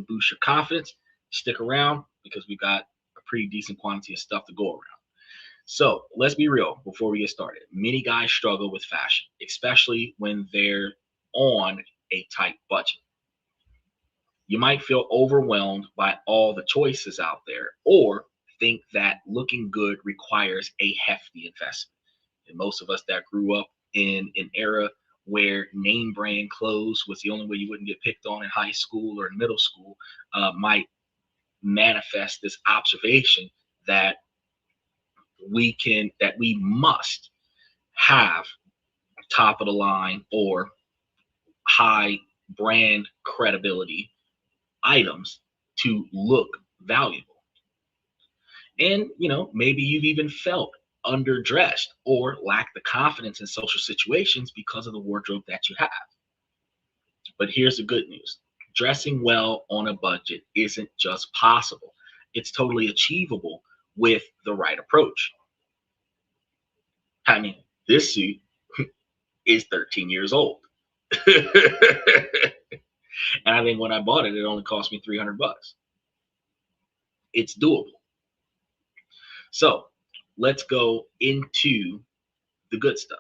boost your confidence, stick around because we got a pretty decent quantity of stuff to go around. So let's be real before we get started. Many guys struggle with fashion, especially when they're on a tight budget. You might feel overwhelmed by all the choices out there, or think that looking good requires a hefty investment. And most of us that grew up in an era where name brand clothes was the only way you wouldn't get picked on in high school or in middle school might manifest this observation that we must have top of the line or high brand credibility items to look valuable. And maybe you've even felt underdressed or lack the confidence in social situations because of the wardrobe that you have. But here's the good news: dressing well on a budget isn't just possible, it's totally achievable with the right approach. I mean, this suit is 13 years old. And I think when I bought it, it only cost me 300 bucks. It's doable. So let's go into the good stuff.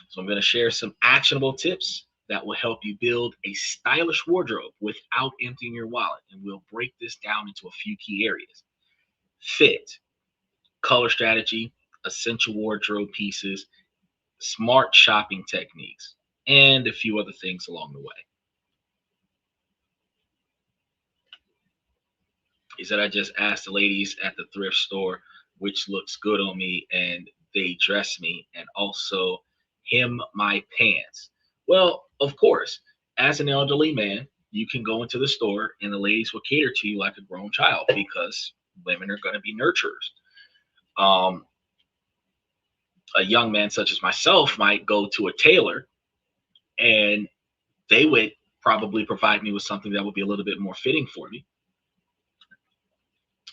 So I'm going to share some actionable tips that will help you build a stylish wardrobe without emptying your wallet. And we'll break this down into a few key areas: fit, color strategy, essential wardrobe pieces, smart shopping techniques, and a few other things along the way. Is that I just asked the ladies at the thrift store which looks good on me, and they dress me and also hem my pants. Well, of course, as an elderly man, you can go into the store and the ladies will cater to you like a grown child because women are going to be nurturers. Um, a young man such as myself might go to a tailor and they would probably provide me with something that would be a little bit more fitting for me.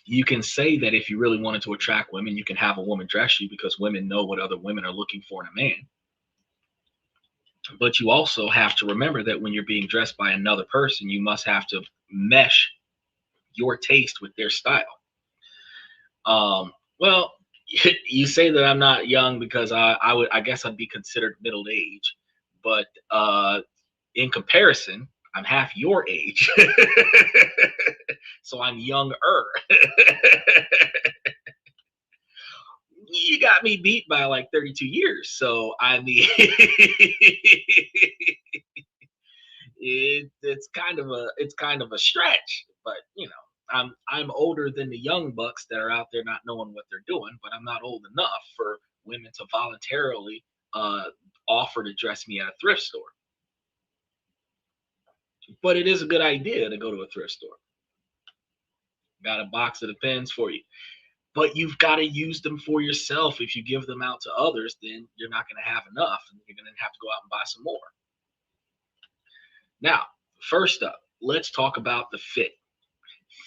You can say that if you really wanted to attract women, you can have a woman dress you because women know what other women are looking for in a man. But you also have to remember that when you're being dressed by another person, you must have to mesh your taste with their style. Well, you say that I'm not young because I guess I'd be considered middle age, but in comparison, I'm half your age, so I'm younger. You got me beat by like 32 years, so I mean, it's kind of a stretch, but I'm older than the young bucks that are out there not knowing what they're doing, but I'm not old enough for women to voluntarily uh, offer to dress me at a thrift store. But it is a good idea to go to a thrift store. Got a box of the pens for you. But you've got to use them for yourself. If you give them out to others, then you're not going to have enough and you're going to have to go out and buy some more. Now, first up, let's talk about the fit.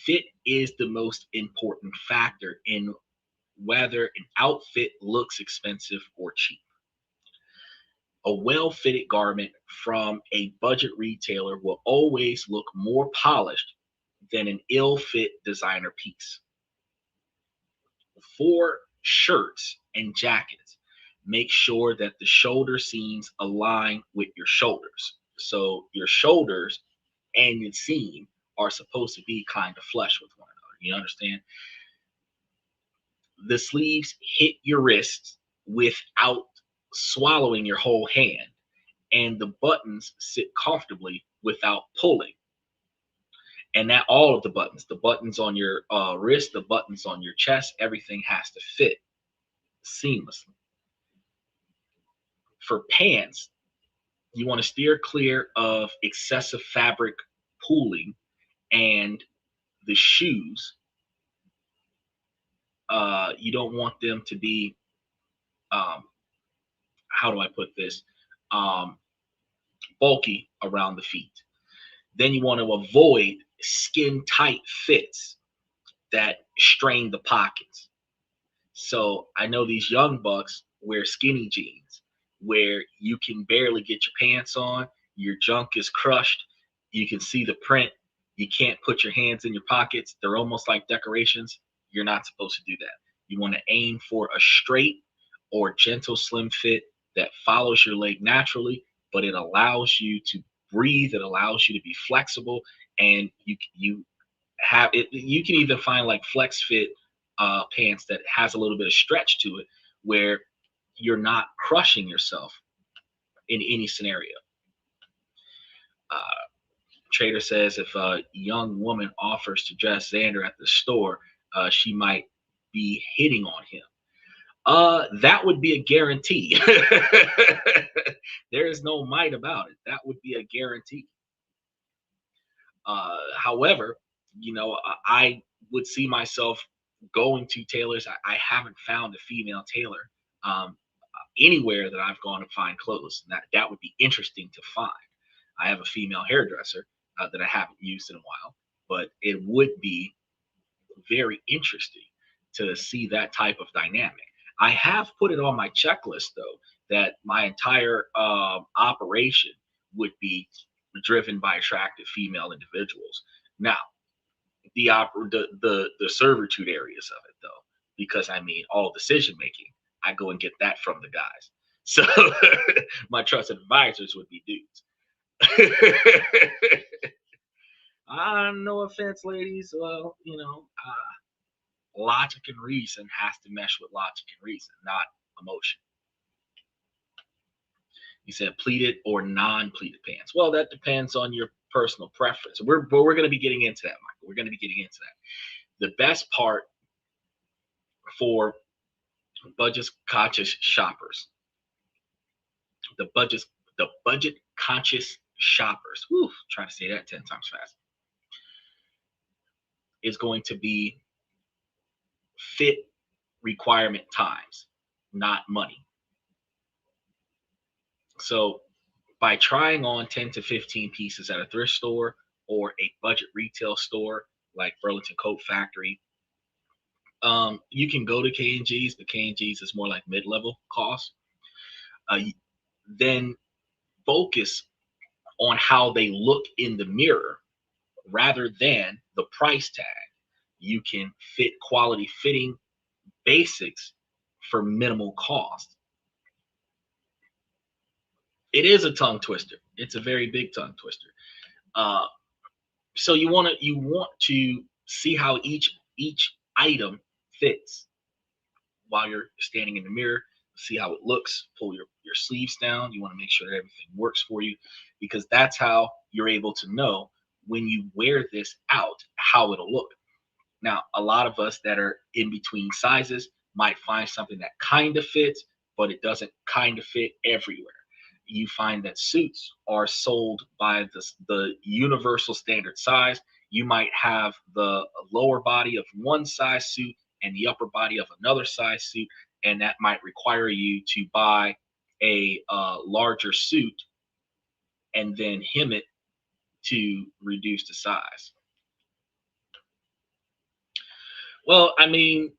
Fit is the most important factor in whether an outfit looks expensive or cheap. A well-fitted garment from a budget retailer will always look more polished than an ill-fit designer piece. For shirts and jackets, make sure that the shoulder seams align with your shoulders. So your shoulders and your seam are supposed to be kind of flush with one another. You understand? The sleeves hit your wrists without swallowing your whole hand, and the buttons sit comfortably without pulling. And that all of the buttons on your wrist, the buttons on your chest, everything has to fit seamlessly. For pants, you want to steer clear of excessive fabric pooling, and the shoes, you don't want them to be, um, how do I put this, um, bulky around the feet. Then you want to avoid skin tight fits that strain the pockets. So I know these young bucks wear skinny jeans where you can barely get your pants on, your junk is crushed, you can see the print You can't put your hands in your pockets. They're almost like decorations. You're not supposed to do that. You want to aim for a straight or gentle slim fit that follows your leg naturally, but it allows you to breathe. It allows you to be flexible, and you have it. You can even find like flex fit pants that has a little bit of stretch to it, where you're not crushing yourself in any scenario. Uh, Trader says if a young woman offers to dress Xander at the store, she might be hitting on him. That would be a guarantee. There is no might about it. That would be a guarantee. However, I would see myself going to tailors. I haven't found a female tailor anywhere that I've gone to find clothes. That would be interesting to find. I have a female hairdresser that I haven't used in a while, but it would be very interesting to see that type of dynamic. I have put it on my checklist though that my entire operation would be driven by attractive female individuals. Now, the servitude areas of it though, because I mean all decision making, I go and get that from the guys. So my trusted advisors would be dudes. No offense, ladies. Well, logic and reason has to mesh with logic and reason, not emotion. He said pleated or non-pleated pants. Well, that depends on your personal preference. But we're going to be getting into that, Michael. We're going to be getting into that. The best part for budget conscious shoppers, the budget conscious shoppers. Whew, trying to say that 10 times fast. Is going to be fit requirement times, not money. So by trying on 10 to 15 pieces at a thrift store or a budget retail store like Burlington Coat Factory, you can go to K&G's, but K&G's is more like mid-level cost. Then focus on how they look in the mirror rather than the price tag. You can fit quality fitting basics for minimal cost. It is a tongue twister. It's a very big tongue twister. So you want to see how each item fits while you're standing in the mirror. See how it looks. Pull your sleeves down. You want to make sure that everything works for you, because that's how you're able to know when you wear this out how it'll look. Now, a lot of us that are in between sizes might find something that kind of fits, but it doesn't kind of fit everywhere. You find that suits are sold by the universal standard size. You might have the lower body of one size suit and the upper body of another size suit, and that might require you to buy a larger suit and then hem it to reduce the size. Well, I mean,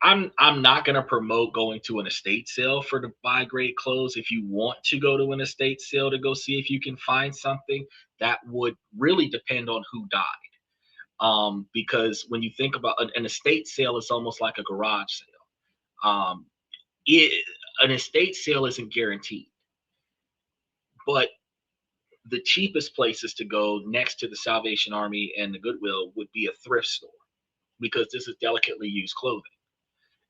I'm not going to promote going to an estate sale for to buy great clothes. If you want to go to an estate sale to go see if you can find something, that would really depend on who died. Because when you think about an estate sale, it's almost like a garage sale. An estate sale isn't guaranteed, but the cheapest places to go next to the Salvation Army and the Goodwill would be a thrift store, because this is delicately used clothing.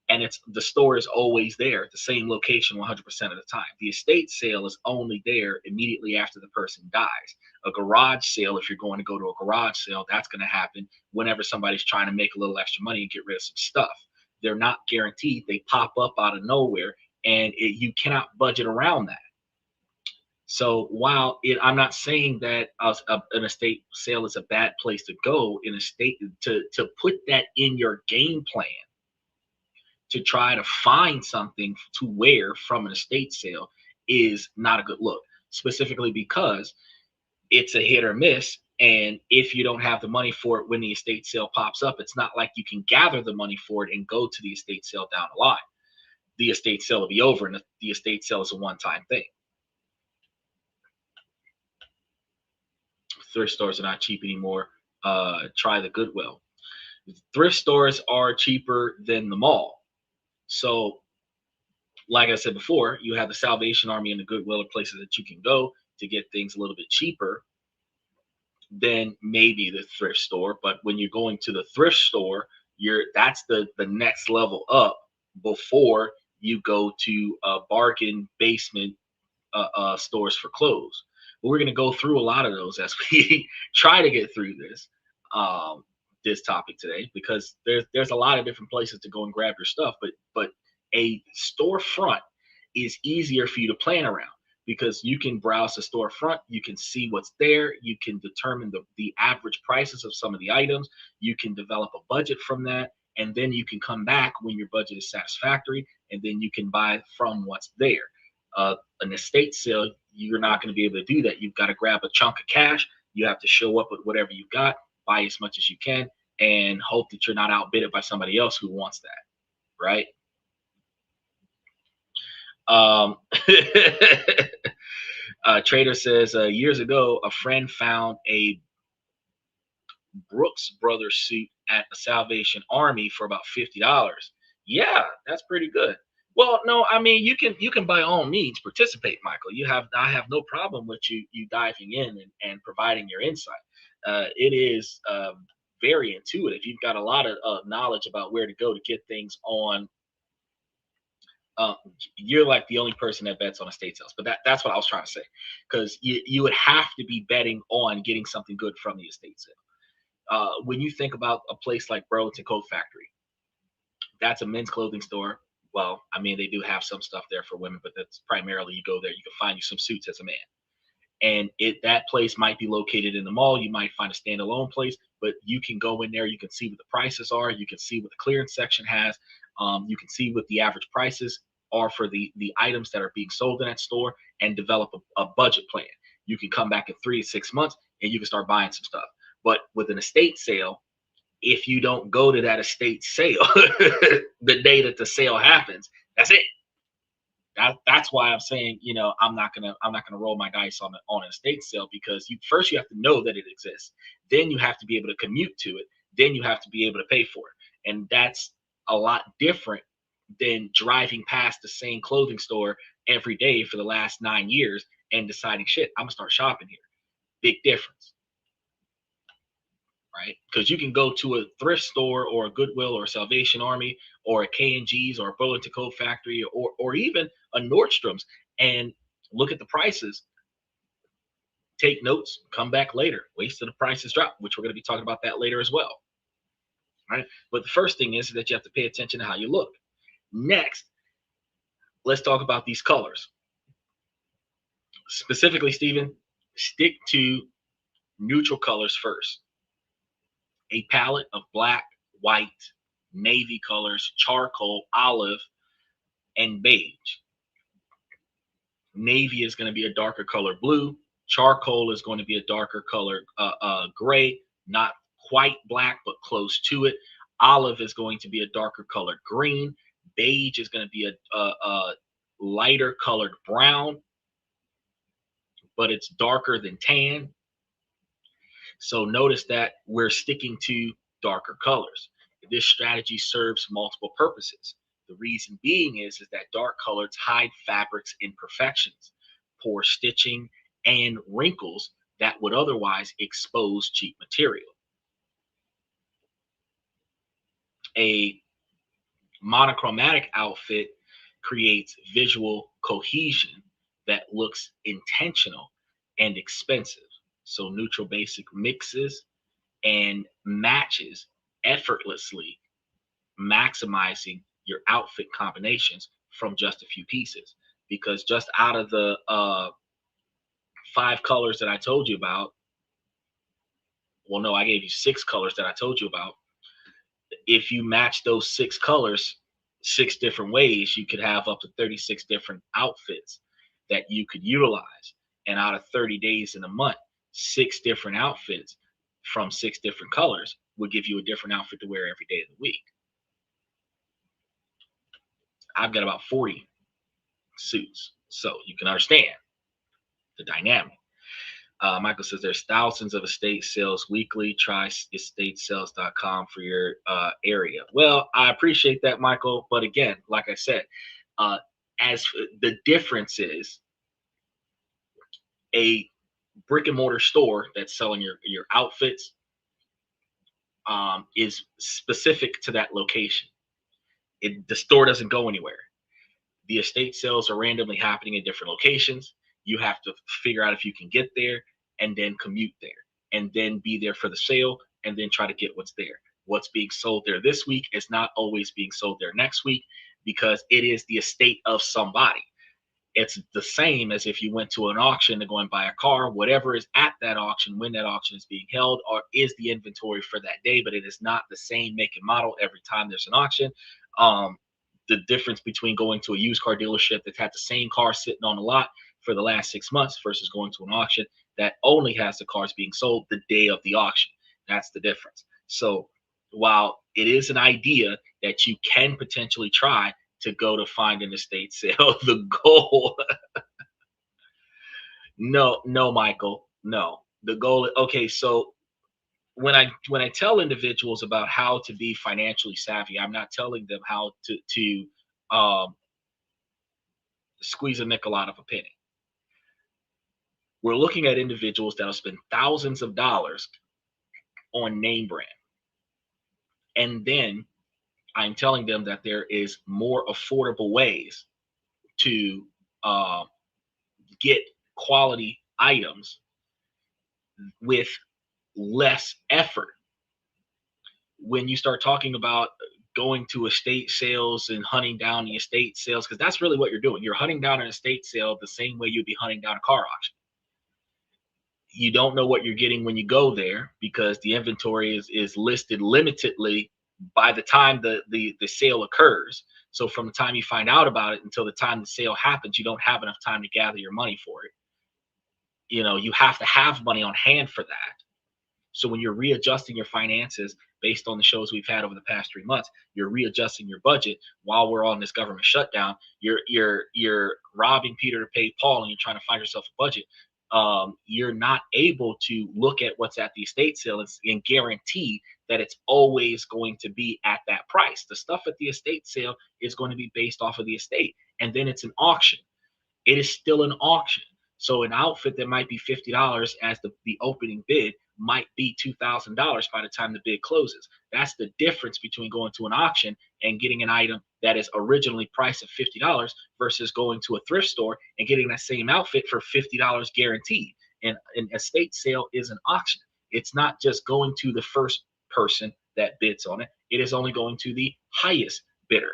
And the store is always there at the same location 100% of the time. The estate sale is only there immediately after the person dies. A garage sale, if you're going to go to a garage sale, that's going to happen whenever somebody's trying to make a little extra money and get rid of some stuff. They're not guaranteed. They pop up out of nowhere, and you cannot budget around that. So while I'm not saying that an estate sale is a bad place to go, in a state to put that in your game plan to try to find something to wear from an estate sale is not a good look, specifically because it's a hit or miss. And if you don't have the money for it when the estate sale pops up, it's not like you can gather the money for it and go to the estate sale down the line. The estate sale will be over, and the estate sale is a one-time thing. thrift stores are not cheap anymore. Try the Goodwill. Thrift stores are cheaper than the mall. So, like I said before, you have the Salvation Army and the Goodwill are places that you can go to get things a little bit cheaper than maybe the thrift store. But when you're going to the thrift store, that's the next level up before you go to bargain basement stores for clothes. But we're going to go through a lot of those as we try to get through um, this topic today, because there's a lot of different places to go and grab your stuff. But a storefront is easier for you to plan around, because you can browse the storefront, you can see what's there, you can determine the average prices of some of the items, you can develop a budget from that, and then you can come back when your budget is satisfactory, and then you can buy from what's there. An estate sale, you're not going to be able to do that. You've got to grab a chunk of cash. You have to show up with whatever you've got, buy as much as you can, and hope that you're not outbidded by somebody else who wants that, right? Um, Trader says, years ago, a friend found a Brooks Brothers suit at the Salvation Army for about $50. Yeah, that's pretty good. Well, no, I mean you can by all means participate, Michael. I have no problem with you diving in and providing your insight. It is very intuitive. You've got a lot of knowledge about where to go to get things on. um, you're like the only person that bets on estate sales, but that's what I was trying to say, because you would have to be betting on getting something good from the estate sale. When you think about a place like Burlington Coat Factory, that's a men's clothing store. Well, I mean, they do have some stuff there for women, but that's primarily, you go there, you can find you some suits as a man. And that place might be located in the mall. You might find a standalone place, but you can go in there. You can see what the prices are. You can see what the clearance section has. You can see what the average prices are for the items that are being sold in that store, and develop a budget plan. You can come back in 3 to 6 months and you can start buying some stuff. But with an estate sale, if you don't go to that estate sale the day that the sale happens, that's it. That's why I'm saying, I'm not gonna roll my dice on an estate sale, because you have to know that it exists. Then you have to be able to commute to it. Then you have to be able to pay for it, and that's a lot different than driving past the same clothing store every day for the last 9 years and deciding, shit, I'm gonna start shopping here. Big difference, right? Because you can go to a thrift store or a Goodwill or a Salvation Army or a K&G's or a Burlington Coat Factory, or even a Nordstrom's, and look at the prices, take notes, come back later, wait till the prices drop, which we're going to be talking about that later as well, right? But the first thing is that you have to pay attention to how you look. Next, let's talk about these colors. Specifically, Stephen, stick to neutral colors first. A palette of black, white, navy colors, charcoal, olive, and beige. Navy is going to be a darker color blue. Charcoal is going to be a darker color gray, not quite black, but close to it. Olive is going to be a darker colored green. Beige is going to be a lighter colored brown, but it's darker than tan. So notice that we're sticking to darker colors. This strategy serves multiple purposes. The reason being is that dark colors hide fabric's imperfections, poor stitching, and wrinkles that would otherwise expose cheap material. A monochromatic outfit creates visual cohesion that looks intentional and expensive. So neutral basic mixes and matches effortlessly, maximizing your outfit combinations from just a few pieces. Because just out of the 5 colors that I told you about, well, no, I gave you 6 colors that I told you about. If you match those 6 colors 6 different ways, you could have up to 36 different outfits that you could utilize. And out of 30 days in a month, 6 different outfits from 6 different colors would give you a different outfit to wear every day of the week. I've got about 40 suits, so you can understand the dynamic. Michael says there's thousands of estate sales weekly. Try estatesales.com for your area. Well, I appreciate that, Michael. But again, like I said, uh, as the difference is a brick and mortar store that's selling your outfits is specific to that location. The store doesn't go anywhere. The estate sales are randomly happening in different locations. You have to figure out if you can get there and then commute there and then be there for the sale and then try to get what's there. What's being sold there this week is not always being sold there next week because it is the estate of somebody. It's the same as if you went to an auction to go and buy a car. Whatever is at that auction when that auction is being held or is the inventory for that day, but it is not the same make and model every time there's an auction. The difference between going to a used car dealership that's had the same car sitting on the lot for the last 6 months versus going to an auction that only has the cars being sold the day of the auction. That's the difference. So while it is an idea that you can potentially try to go to find an estate sale, the goal, no, Michael, no. The goal, okay, so when I tell individuals about how to be financially savvy, I'm not telling them how to um, squeeze a nickel out of a penny. We're looking at individuals that'll spend thousands of dollars on name brand, and then I'm telling them that there is more affordable ways to uh, get quality items with less effort. When you start talking about going to estate sales and hunting down the estate sales, because that's really what you're doing. You're hunting down an estate sale the same way you'd be hunting down a car auction. You don't know what you're getting when you go there because the inventory is listed limitedly by the time the sale occurs. So from the time you find out about it until the time the sale happens, you don't have enough time to gather your money for it. You have to have money on hand for that. So when you're readjusting your finances based on the shows we've had over the past 3 months, you're readjusting your budget while we're on this government shutdown. You're robbing Peter to pay Paul, and you're trying to find yourself a budget. You're not able to look at what's at the estate sale and guarantee that it's always going to be at that price. The stuff at the estate sale is going to be based off of the estate, and then it's an auction. It is still an auction. So an outfit that might be $50 as the opening bid might be $2,000 by the time the bid closes. That's the difference between going to an auction and getting an item that is originally priced at $50 versus going to a thrift store and getting that same outfit for $50 guaranteed. And an estate sale is an auction. It's not just going to the first person that bids on it. It is only going to the highest bidder.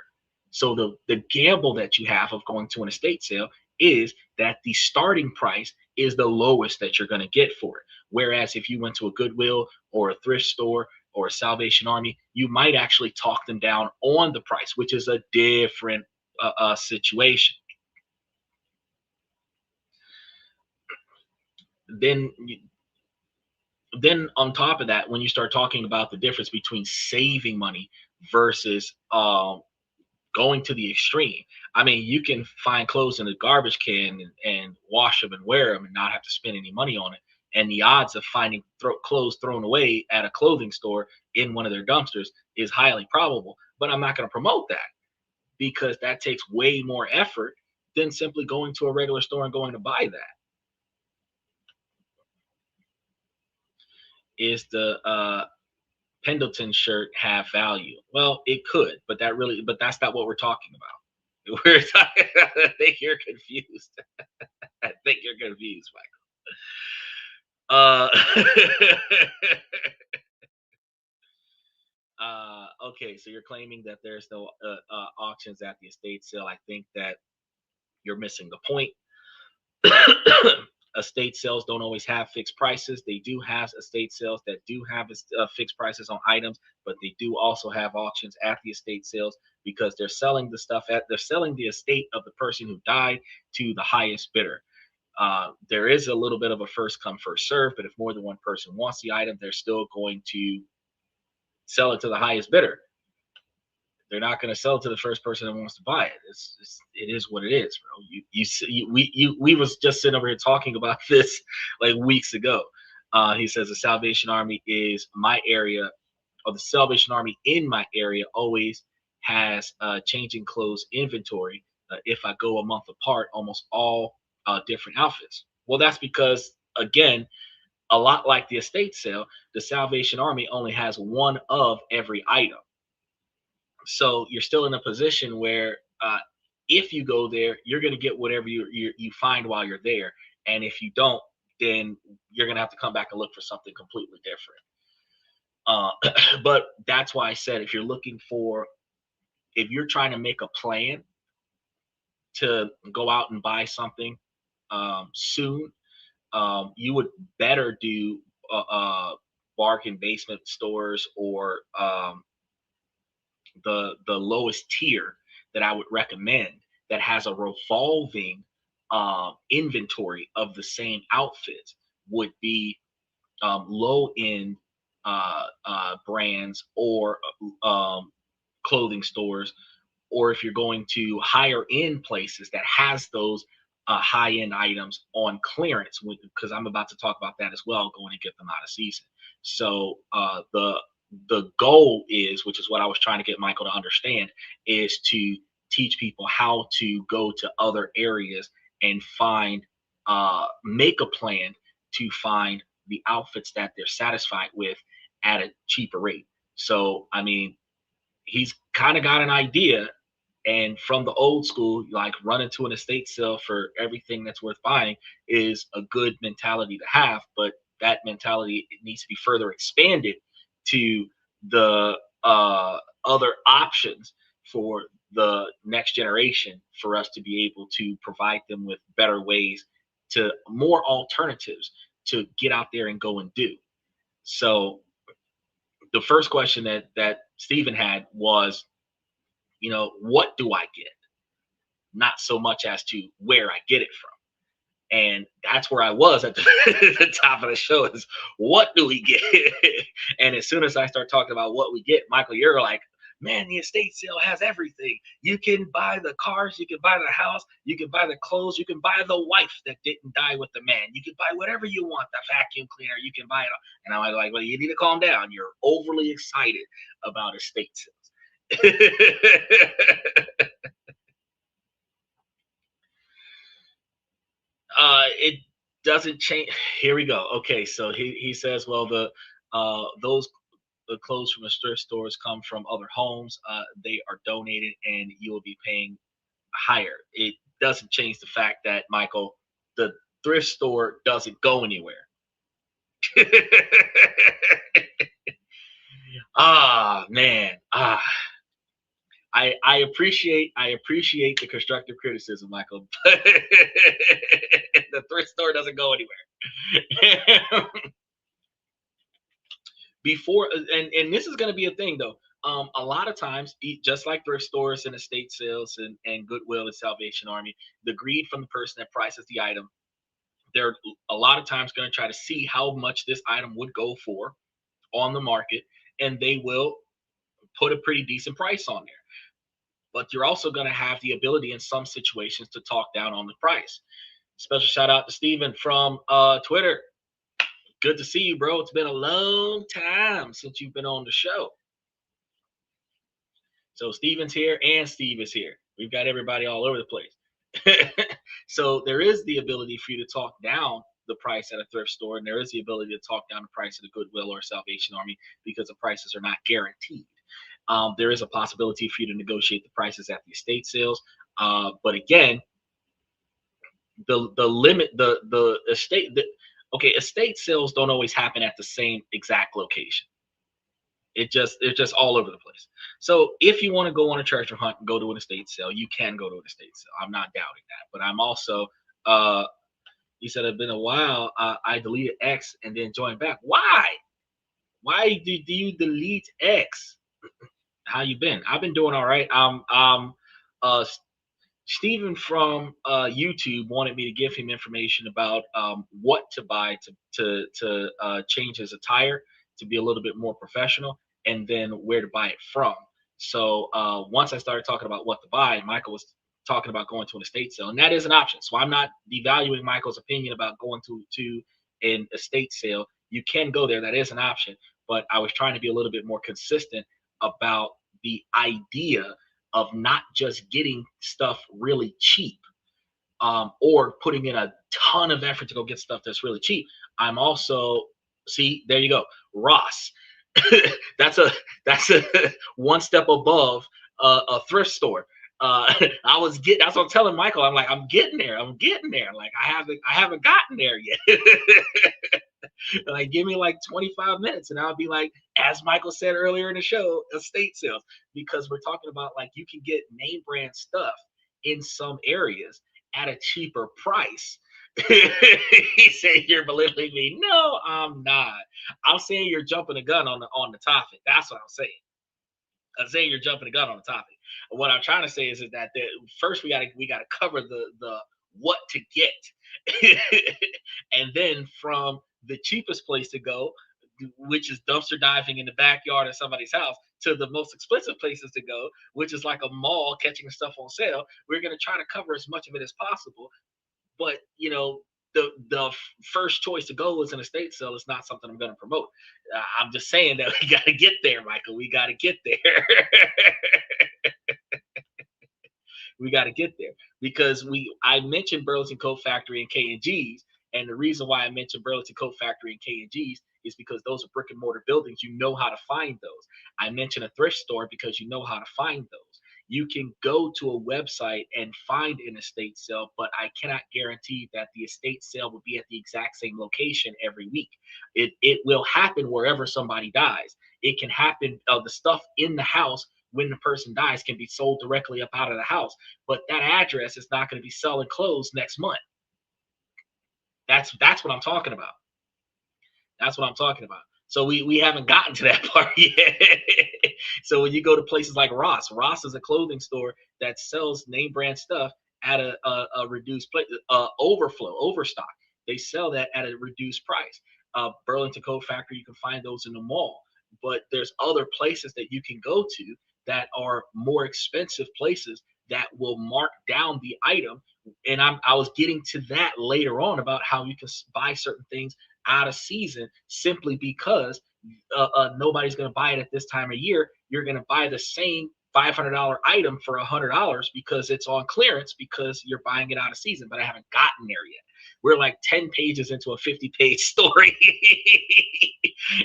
So the gamble that you have of going to an estate sale is that the starting price is the lowest that you're going to get for it. Whereas if you went to a Goodwill or a thrift store or a Salvation Army, you might actually talk them down on the price, which is a different situation. Then, then on top of that, when you start talking about the difference between saving money versus going to the extreme. I mean, you can find clothes in a garbage can and wash them and wear them and not have to spend any money on it. And the odds of finding clothes thrown away at a clothing store in one of their dumpsters is highly probable. But I'm not going to promote that because that takes way more effort than simply going to a regular store and going to buy that. Is the Pendleton shirt have value? Well, it could, but that's not what we're talking about. We're talking. I think you're confused. I think you're confused, Michael. Okay, so you're claiming that there's no auctions at the estate sale. I think that you're missing the point. Estate sales don't always have fixed prices. They do have estate sales that do have fixed prices on items, but they do also have auctions at the estate sales because they're selling they're selling the estate of the person who died to the highest bidder. There is a little bit of a first come first serve, but if more than one person wants the item, they're still going to sell it to the highest bidder. They're not going to sell it to the first person that wants to buy it. It is what it is, bro. We was just sitting over here talking about this like weeks ago. He says the Salvation Army is my area, or the Salvation Army in my area always has changing clothes inventory. If I go a month apart, almost all different outfits. Well, that's because again, a lot like the estate sale, the Salvation Army only has one of every item. So you're still in a position where if you go there, you're going to get whatever you find while you're there, and if you don't, then you're going to have to come back and look for something completely different. But that's why I said if you're trying to make a plan to go out and buy something soon, you would better do bargain basement stores, or the lowest tier that I would recommend that has a revolving inventory of the same outfits would be low end brands, or clothing stores, or if you're going to higher end places that has those high end items on clearance, because I'm about to talk about that as well, going to get them out of season. So the goal is, which is what I was trying to get Michael to understand, is to teach people how to go to other areas and make a plan to find the outfits that they're satisfied with at a cheaper rate. So, I mean, he's kind of got an idea. And from the old school, like running to an estate sale for everything that's worth buying is a good mentality to have. But that mentality needs to be further expanded to the other options for the next generation, for us to be able to provide them with better ways, to more alternatives to get out there and go and do. So the first question that Stephen had was, what do I get? Not so much as to where I get it from. And that's where I was at the top of the show, is what do we get? And as soon as I start talking about what we get, Michael, you're like, man, the estate sale has everything. You can buy the cars, you can buy the house, you can buy the clothes, you can buy the wife that didn't die with the man. You can buy whatever you want, the vacuum cleaner, you can buy it all. And I'm like, well, you need to calm down. You're overly excited about estate sales. It doesn't change. Here we go. Okay, so he says, well, those the clothes from the thrift stores come from other homes. They are donated, and you will be paying higher. It doesn't change the fact that, Michael, the thrift store doesn't go anywhere. Man. I appreciate the constructive criticism, Michael. The thrift store doesn't go anywhere. Before, and this is going to be a thing though. A lot of times, just like thrift stores and estate sales and Goodwill and Salvation Army, the greed from the person that prices the item, they're a lot of times going to try to see how much this item would go for on the market, and they will put a pretty decent price on there. But you're also going to have the ability in some situations to talk down on the price. Special shout out to Steven from Twitter. Good to see you, bro. It's been a long time since you've been on the show. So Steven's here and Steve is here. We've got everybody all over the place. So there is the ability for you to talk down the price at a thrift store, and there is the ability to talk down the price at a Goodwill or Salvation Army, because the prices are not guaranteed. There is a possibility for you to negotiate the prices at the estate sales, but again, the estate sales don't always happen at the same exact location. It's just all over the place. So if you want to go on a treasure hunt and go to an estate sale, you can go to an estate sale. I'm not doubting that, but I'm also he said it's been a while. I deleted X and then joined back. Why? Why do you delete X? How you been? I've been doing all right. Uh Stephen from YouTube wanted me to give him information about what to buy to change his attire to be a little bit more professional, and then where to buy it from. So once I started talking about what to buy, Michael was talking about going to an estate sale, and that is an option. So I'm not devaluing Michael's opinion about going to an estate sale. You can go there. That is an option. But I was trying to be a little bit more consistent about the idea of not just getting stuff really cheap, or putting in a ton of effort to go get stuff that's really cheap. I'm also, see, there you go, Ross. that's a that's a one step above a thrift store. That's what I'm telling Michael. I'm like, I'm getting there. I'm getting there. Like I haven't gotten there yet. Like, give me like 25 minutes and I'll be like, as Michael said earlier in the show, estate sales, because we're talking about like you can get name brand stuff in some areas at a cheaper price. He said you're belittling me. No, I'm not. I'm saying you're jumping the gun on the topic. That's what I'm saying. I'm saying you're jumping the gun on the topic. What I'm trying to say is that first we gotta cover the what to get, and then from the cheapest place to go, which is dumpster diving in the backyard of somebody's house, to the most expensive places to go, which is like a mall catching stuff on sale. We're gonna try to cover as much of it as possible. But the first choice to go is an estate sale is not something I'm going to promote. I'm just saying that we got to get there, Michael. We got to get there. We got to get there because I mentioned Burlington Coat Factory and K&G's, and the reason why I mentioned Burlington Coat Factory and K&G's is because those are brick and mortar buildings. You know how to find those. I mentioned a thrift store because you know how to find those. You can go to a website and find an estate sale, but I cannot guarantee that the estate sale will be at the exact same location every week. It will happen wherever somebody dies. It can happen, the stuff in the house when the person dies can be sold directly up out of the house, but that address is not going to be selling clothes next month. That's what I'm talking about. That's what I'm talking about. So we haven't gotten to that part yet. So when you go to places like Ross is a clothing store that sells name brand stuff at a reduced price, overstock. They sell that at a reduced price. Burlington Coat Factory, you can find those in the mall, but there's other places that you can go to that are more expensive places that will mark down the item. And I was getting to that later on about how you can buy certain things out of season simply because nobody's going to buy it at this time of year. You're going to buy the same $500 item for $100 because it's on clearance because you're buying it out of season, but I haven't gotten there yet. We're like 10 pages into a 50-page story.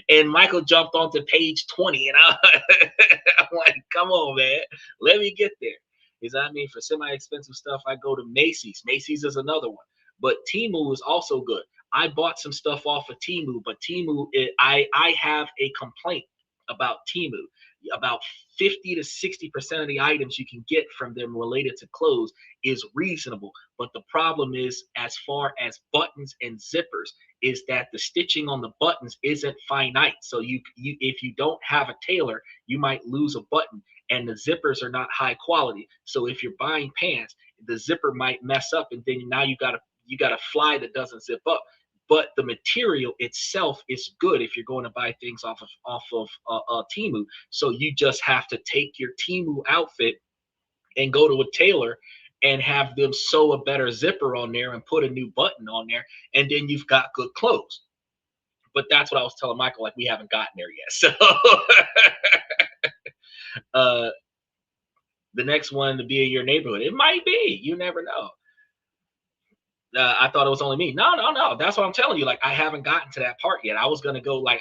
And Michael jumped onto page 20 and I'm like, come on, man, let me get there. Because I mean, for semi-expensive stuff, I go to Macy's. Macy's is another one, but Temu is also good. I bought some stuff off of Temu, but Temu, I have a complaint about Temu. About 50 to 60% of the items you can get from them related to clothes is reasonable. But the problem is, as far as buttons and zippers, is that the stitching on the buttons isn't finite. So you if you don't have a tailor, you might lose a button, and the zippers are not high quality. So if you're buying pants, the zipper might mess up, and then now you got a fly that doesn't zip up. But the material itself is good if you're going to buy things off of Temu. So you just have to take your Temu outfit and go to a tailor and have them sew a better zipper on there and put a new button on there, and then you've got good clothes. But that's what I was telling Michael, like we haven't gotten there yet. So the next one to be in your neighborhood, it might be. You never know. I thought it was only me. No. That's what I'm telling you. Like, I haven't gotten to that part yet. I was going to go, like,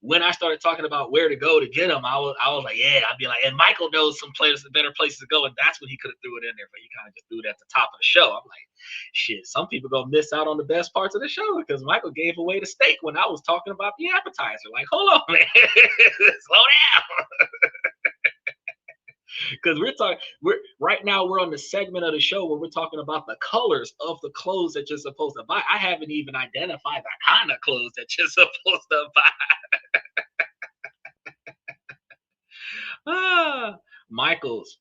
when I started talking about where to go to get them, I was like, yeah, I'd be like, and Michael knows some places, better places to go. And that's when he could have threw it in there, but he kind of just threw it at the top of the show. I'm like, shit, some people going to miss out on the best parts of the show because Michael gave away the steak when I was talking about the appetizer. Like, hold on, man. Slow down. Because right now we're on the segment of the show where we're talking about the colors of the clothes that you're supposed to buy. I haven't even identified the kind of clothes that you're supposed to buy. Michael's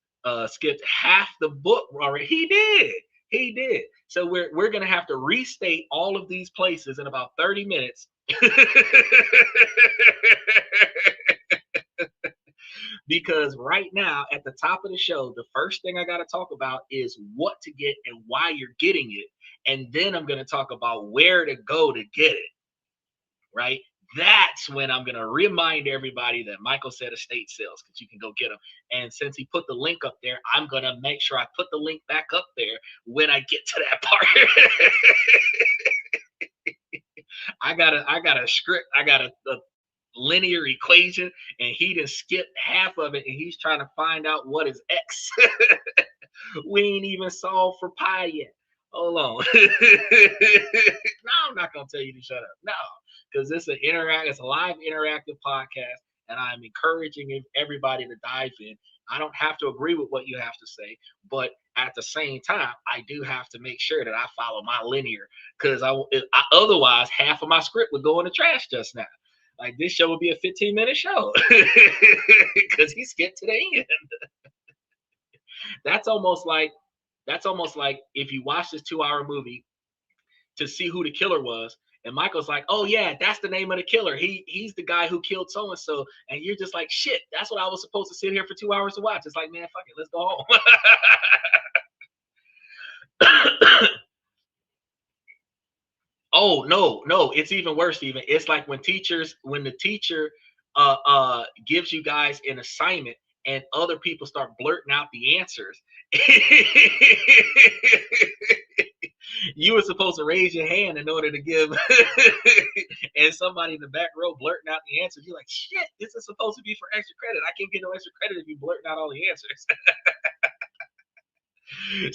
skipped half the book already. He did. So we're gonna have to restate all of these places in about 30 minutes. Because right now, at the top of the show, the first thing I got to talk about is what to get and why you're getting it. And then I'm going to talk about where to go to get it, right? That's when I'm going to remind everybody that Michael said estate sales, because you can go get them. And since he put the link up there, I'm going to make sure I put the link back up there when I get to that part. I got a script. I got a linear equation, and he just skipped half of it, and he's trying to find out what is X. We ain't even solved for pi yet. Hold on. No, I'm not gonna tell you to shut up. No, because it's it's a live interactive podcast, and I'm encouraging everybody to dive in. I don't have to agree with what you have to say, but at the same time, I do have to make sure that I follow my linear, because otherwise half of my script would go in the trash just now. Like, this show would be a 15-minute show because he skipped to the end. That's almost like if you watch this 2-hour movie to see who the killer was, and Michael's like, "Oh yeah, that's the name of the killer. He's the guy who killed so and so," and you're just like, "Shit, that's what I was supposed to sit here for 2 hours to watch." It's like, man, fuck it, let's go home. Oh no, it's even worse, Steven. It's like when the teacher gives you guys an assignment and other people start blurting out the answers. You were supposed to raise your hand in order to give, and somebody in the back row blurting out the answers. You're like, shit, this is supposed to be for extra credit. I can't get no extra credit if you blurting out all the answers.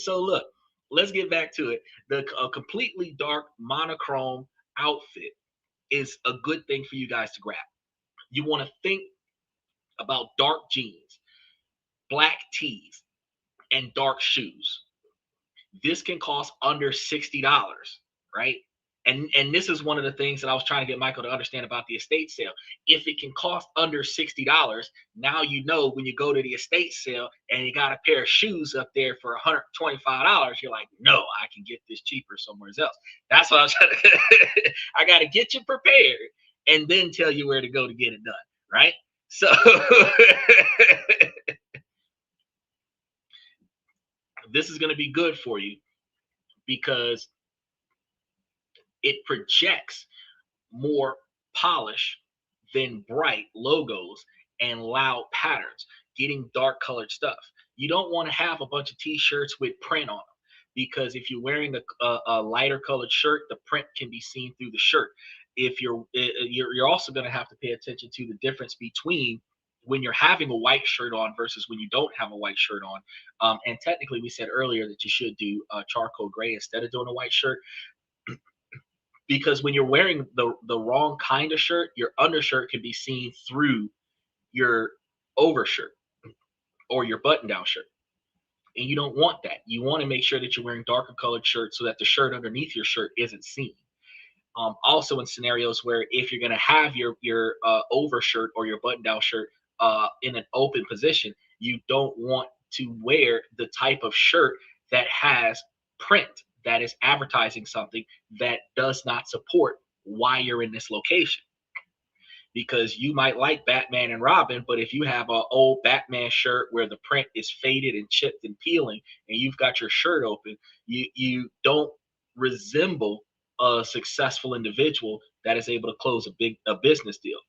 So look, let's get back to it. A completely dark monochrome outfit is a good thing for you guys to grab. You want to think about dark jeans, black tees, and dark shoes. This can cost under $60, right? And this is one of the things that I was trying to get Michael to understand about the estate sale. If it can cost under $60, now you know when you go to the estate sale and you got a pair of shoes up there for $125, you're like, no, I can get this cheaper somewhere else. That's what I was trying to I got to get you prepared and then tell you where to go to get it done, right? So this is going to be good for you because it projects more polish than bright logos and loud patterns, getting dark colored stuff. You don't want to have a bunch of t-shirts with print on them, because if you're wearing a lighter colored shirt, the print can be seen through the shirt. If you're also going to have to pay attention to the difference between when you're having a white shirt on versus when you don't have a white shirt on. And technically, we said earlier that you should do charcoal gray instead of doing a white shirt, because when you're wearing the wrong kind of shirt, your undershirt can be seen through your overshirt or your button down shirt. And you don't want that. You want to make sure that you're wearing darker colored shirts so that the shirt underneath your shirt isn't seen. Also in scenarios where if you're going to have your overshirt or your button down shirt in an open position, you don't want to wear the type of shirt that has print that is advertising something that does not support why you're in this location. Because you might like Batman and Robin, but if you have an old Batman shirt where the print is faded and chipped and peeling, and you've got your shirt open, you don't resemble a successful individual that is able to close a business deal.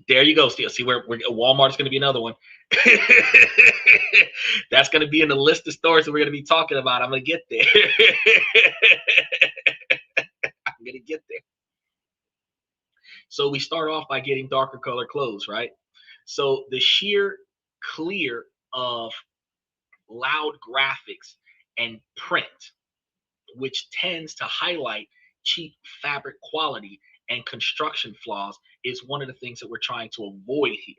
There you go, Steel. See where Walmart's going to be another one. That's going to be in the list of stores that we're going to be talking about. I'm going to get there. I'm going to get there. So we start off by getting darker color clothes, right? So the sheer clear of loud graphics and print, which tends to highlight cheap fabric quality and construction flaws, is one of the things that we're trying to avoid here.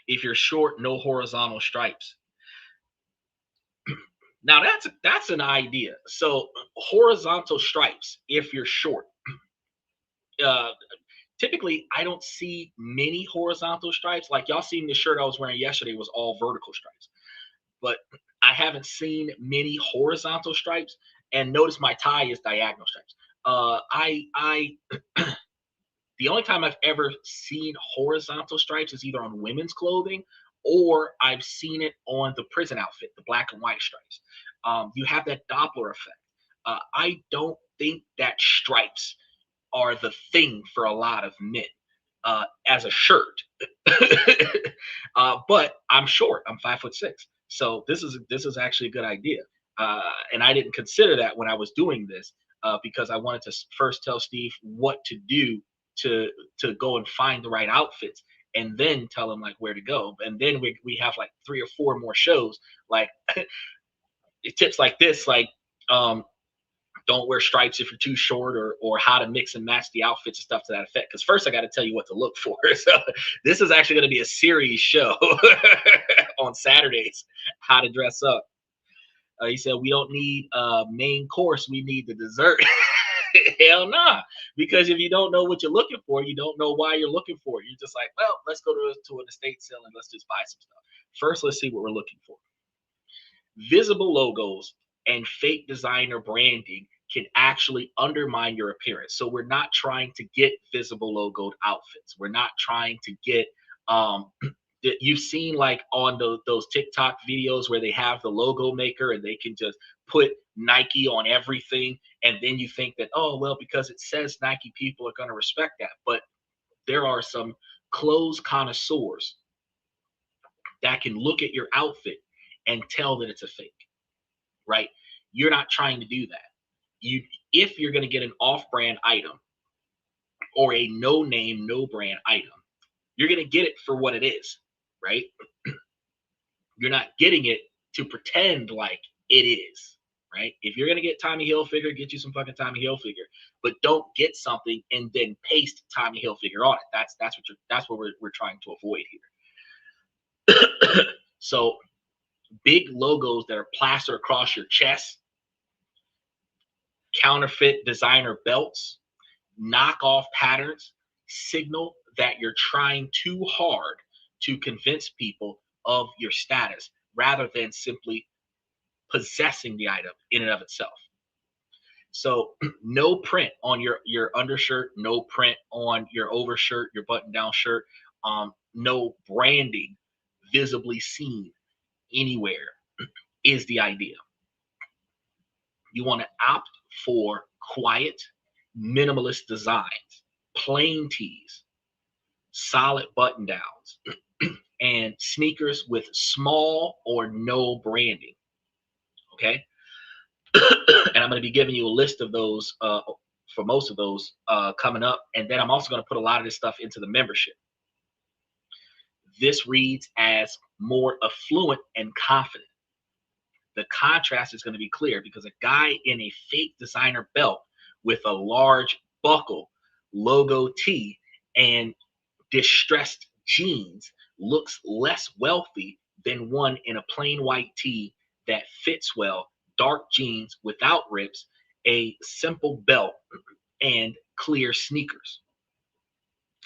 If you're short, no horizontal stripes. Now that's an idea. So horizontal stripes, if you're short. Typically, I don't see many horizontal stripes. Like y'all seen the shirt I was wearing yesterday was all vertical stripes. But I haven't seen many horizontal stripes. And notice my tie is diagonal stripes. The only time I've ever seen horizontal stripes is either on women's clothing or I've seen it on the prison outfit, the black and white stripes. You have that Doppler effect. I don't think that stripes are the thing for a lot of men as a shirt. But I'm short. I'm 5'6", so this is actually a good idea. And I didn't consider that when I was doing this because I wanted to first tell Steve what to do to go and find the right outfits, and then tell him like where to go. And then we have like 3 or 4 more shows, like tips like this, like um, don't wear stripes if you're too short, or how to mix and match the outfits and stuff to that effect. Because first I got to tell you what to look for. So this is actually going to be a series show on Saturdays, how to dress up. He said we don't need a main course, we need the dessert. Hell nah, because if you don't know what you're looking for, you don't know why you're looking for it. You're just like, well, let's go to an estate sale and let's just buy some stuff. First, let's see what we're looking for. Visible logos and fake designer branding can actually undermine your appearance. So we're not trying to get visible logoed outfits. We're not trying to get you've seen like on those TikTok videos where they have the logo maker and they can just put Nike on everything, and then you think that, oh well, because it says Nike, people are going to respect that. But there are some clothes connoisseurs that can look at your outfit and tell that it's a fake, right? You're not trying to do that. If you're going to get an off-brand item or a no-name, no-brand item, you're going to get it for what it is, right? You're not getting it to pretend like it is, right? If you're going to get Tommy Hilfiger, get you some fucking Tommy Hilfiger, but don't get something and then paste Tommy Hilfiger on it. That's what we're trying to avoid here. So big logos that are plastered across your chest, counterfeit designer belts, knockoff patterns signal that you're trying too hard to convince people of your status rather than simply possessing the item in and of itself. So no print on your undershirt, no print on your overshirt, your button down shirt, no branding visibly seen anywhere is the idea. You want to opt for quiet, minimalist designs, plain tees, solid button downs, and sneakers with small or no branding. Okay. And I'm going to be giving you a list of those for most of those coming up. And then I'm also going to put a lot of this stuff into the membership. This reads as more affluent and confident. The contrast is going to be clear because a guy in a fake designer belt with a large buckle, logo tee, and distressed jeans looks less wealthy than one in a plain white tee that fits well, dark jeans without rips, a simple belt, and clear sneakers.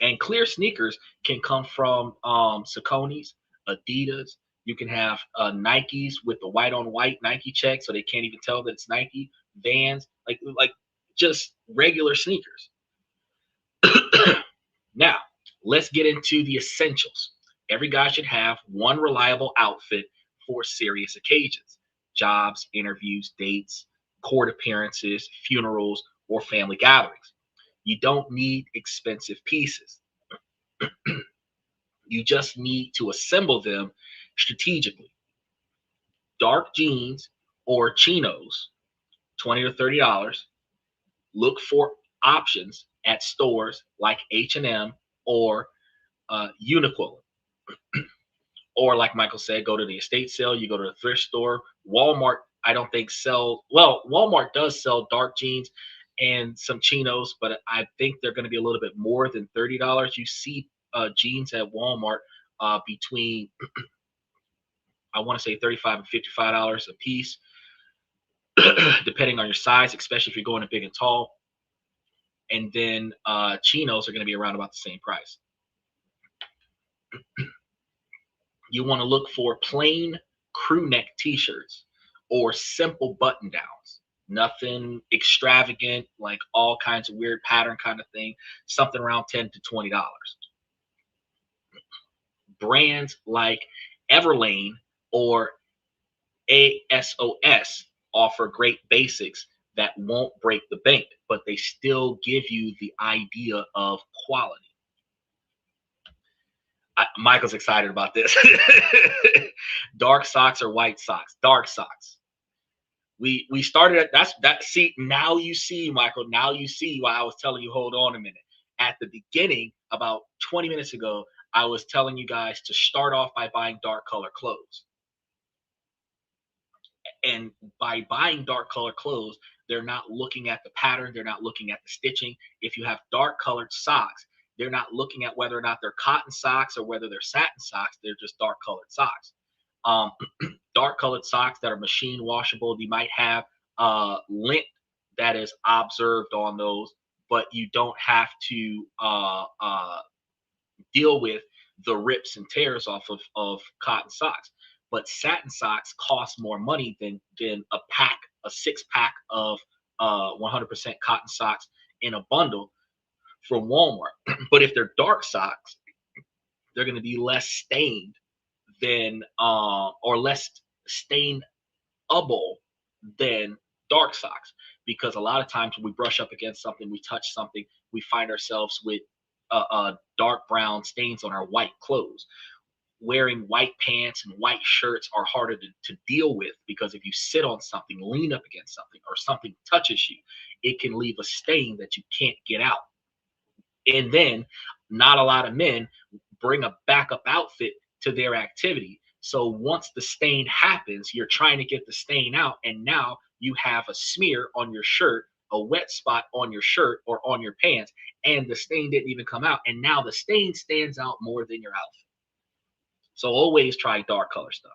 And clear sneakers can come from Saucony's, Adidas. You can have Nikes with the white on white Nike check, so they can't even tell that it's Nike. Vans, like just regular sneakers. Now, let's get into the essentials. Every guy should have one reliable outfit for serious occasions: jobs, interviews, dates, court appearances, funerals, or family gatherings. You don't need expensive pieces. You just need to assemble them strategically. Dark jeans or chinos, $20 or $30. Look for options at stores like H&M or Uniqlo. Or like Michael said, go to the estate sale, you go to the thrift store. Walmart, I don't think Walmart does sell dark jeans and some chinos, but I think they're going to be a little bit more than $30. You see jeans at Walmart between, I want to say $35 and $55 a piece, depending on your size, especially if you're going to big and tall. And then chinos are going to be around about the same price. You want to look for plain crew neck t-shirts or simple button downs. Nothing extravagant, like all kinds of weird pattern kind of thing. Something around $10 to $20. Brands like Everlane or ASOS offer great basics that won't break the bank, but they still give you the idea of quality. Michael's excited about this. Dark socks or white socks? Dark socks. We started at that. See, now you see, Michael. Now you see why I was telling you. Hold on a minute. At the beginning, about 20 minutes ago, I was telling you guys to start off by buying dark color clothes. And by buying dark colored clothes, they're not looking at the pattern, they're not looking at the stitching. If you have dark colored socks, they're not looking at whether or not they're cotton socks or whether they're satin socks, they're just dark colored socks. um, Dark colored socks that are machine washable, you might have lint that is observed on those, but you don't have to deal with the rips and tears off of cotton socks. But satin socks cost more money than a 6 pack of 100% cotton socks in a bundle from Walmart. But if they're dark socks, they're going to be less stained than or less stainable than dark socks, because a lot of times when we brush up against something, we touch something, we find ourselves with dark brown stains on our white clothes. Wearing white pants and white shirts are harder to deal with, because if you sit on something, lean up against something, or something touches you, it can leave a stain that you can't get out. And then not a lot of men bring a backup outfit to their activity. So once the stain happens, you're trying to get the stain out, and now you have a smear on your shirt, a wet spot on your shirt or on your pants, and the stain didn't even come out. And now the stain stands out more than your outfit. So always try dark color stuff.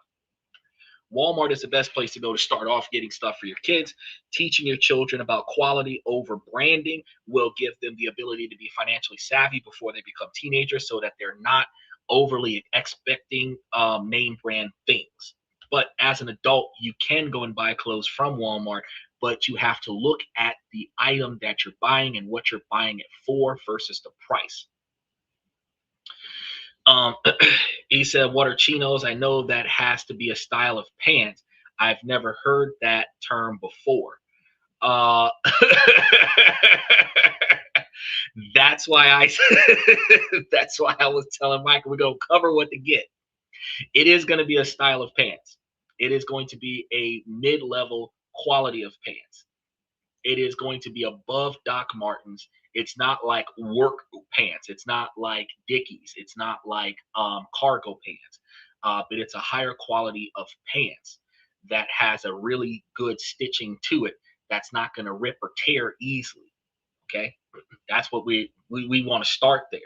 Walmart is the best place to go to start off getting stuff for your kids. Teaching your children about quality over branding will give them the ability to be financially savvy before they become teenagers, so that they're not overly expecting name brand things. But as an adult, you can go and buy clothes from Walmart, but you have to look at the item that you're buying and what you're buying it for versus the price. Um, he said, "What are chinos? I know that has to be a style of pants. I've never heard that term before." Uh, that's why I that's why I was telling Michael we're gonna cover what to get. It is going to be a style of pants. It is going to be a mid-level quality of pants. It is going to be above Doc Martens. It's not like work pants. It's not like Dickies. It's not like cargo pants. But it's a higher quality of pants that has a really good stitching to it. That's not going to rip or tear easily. Okay, that's what we want to start there,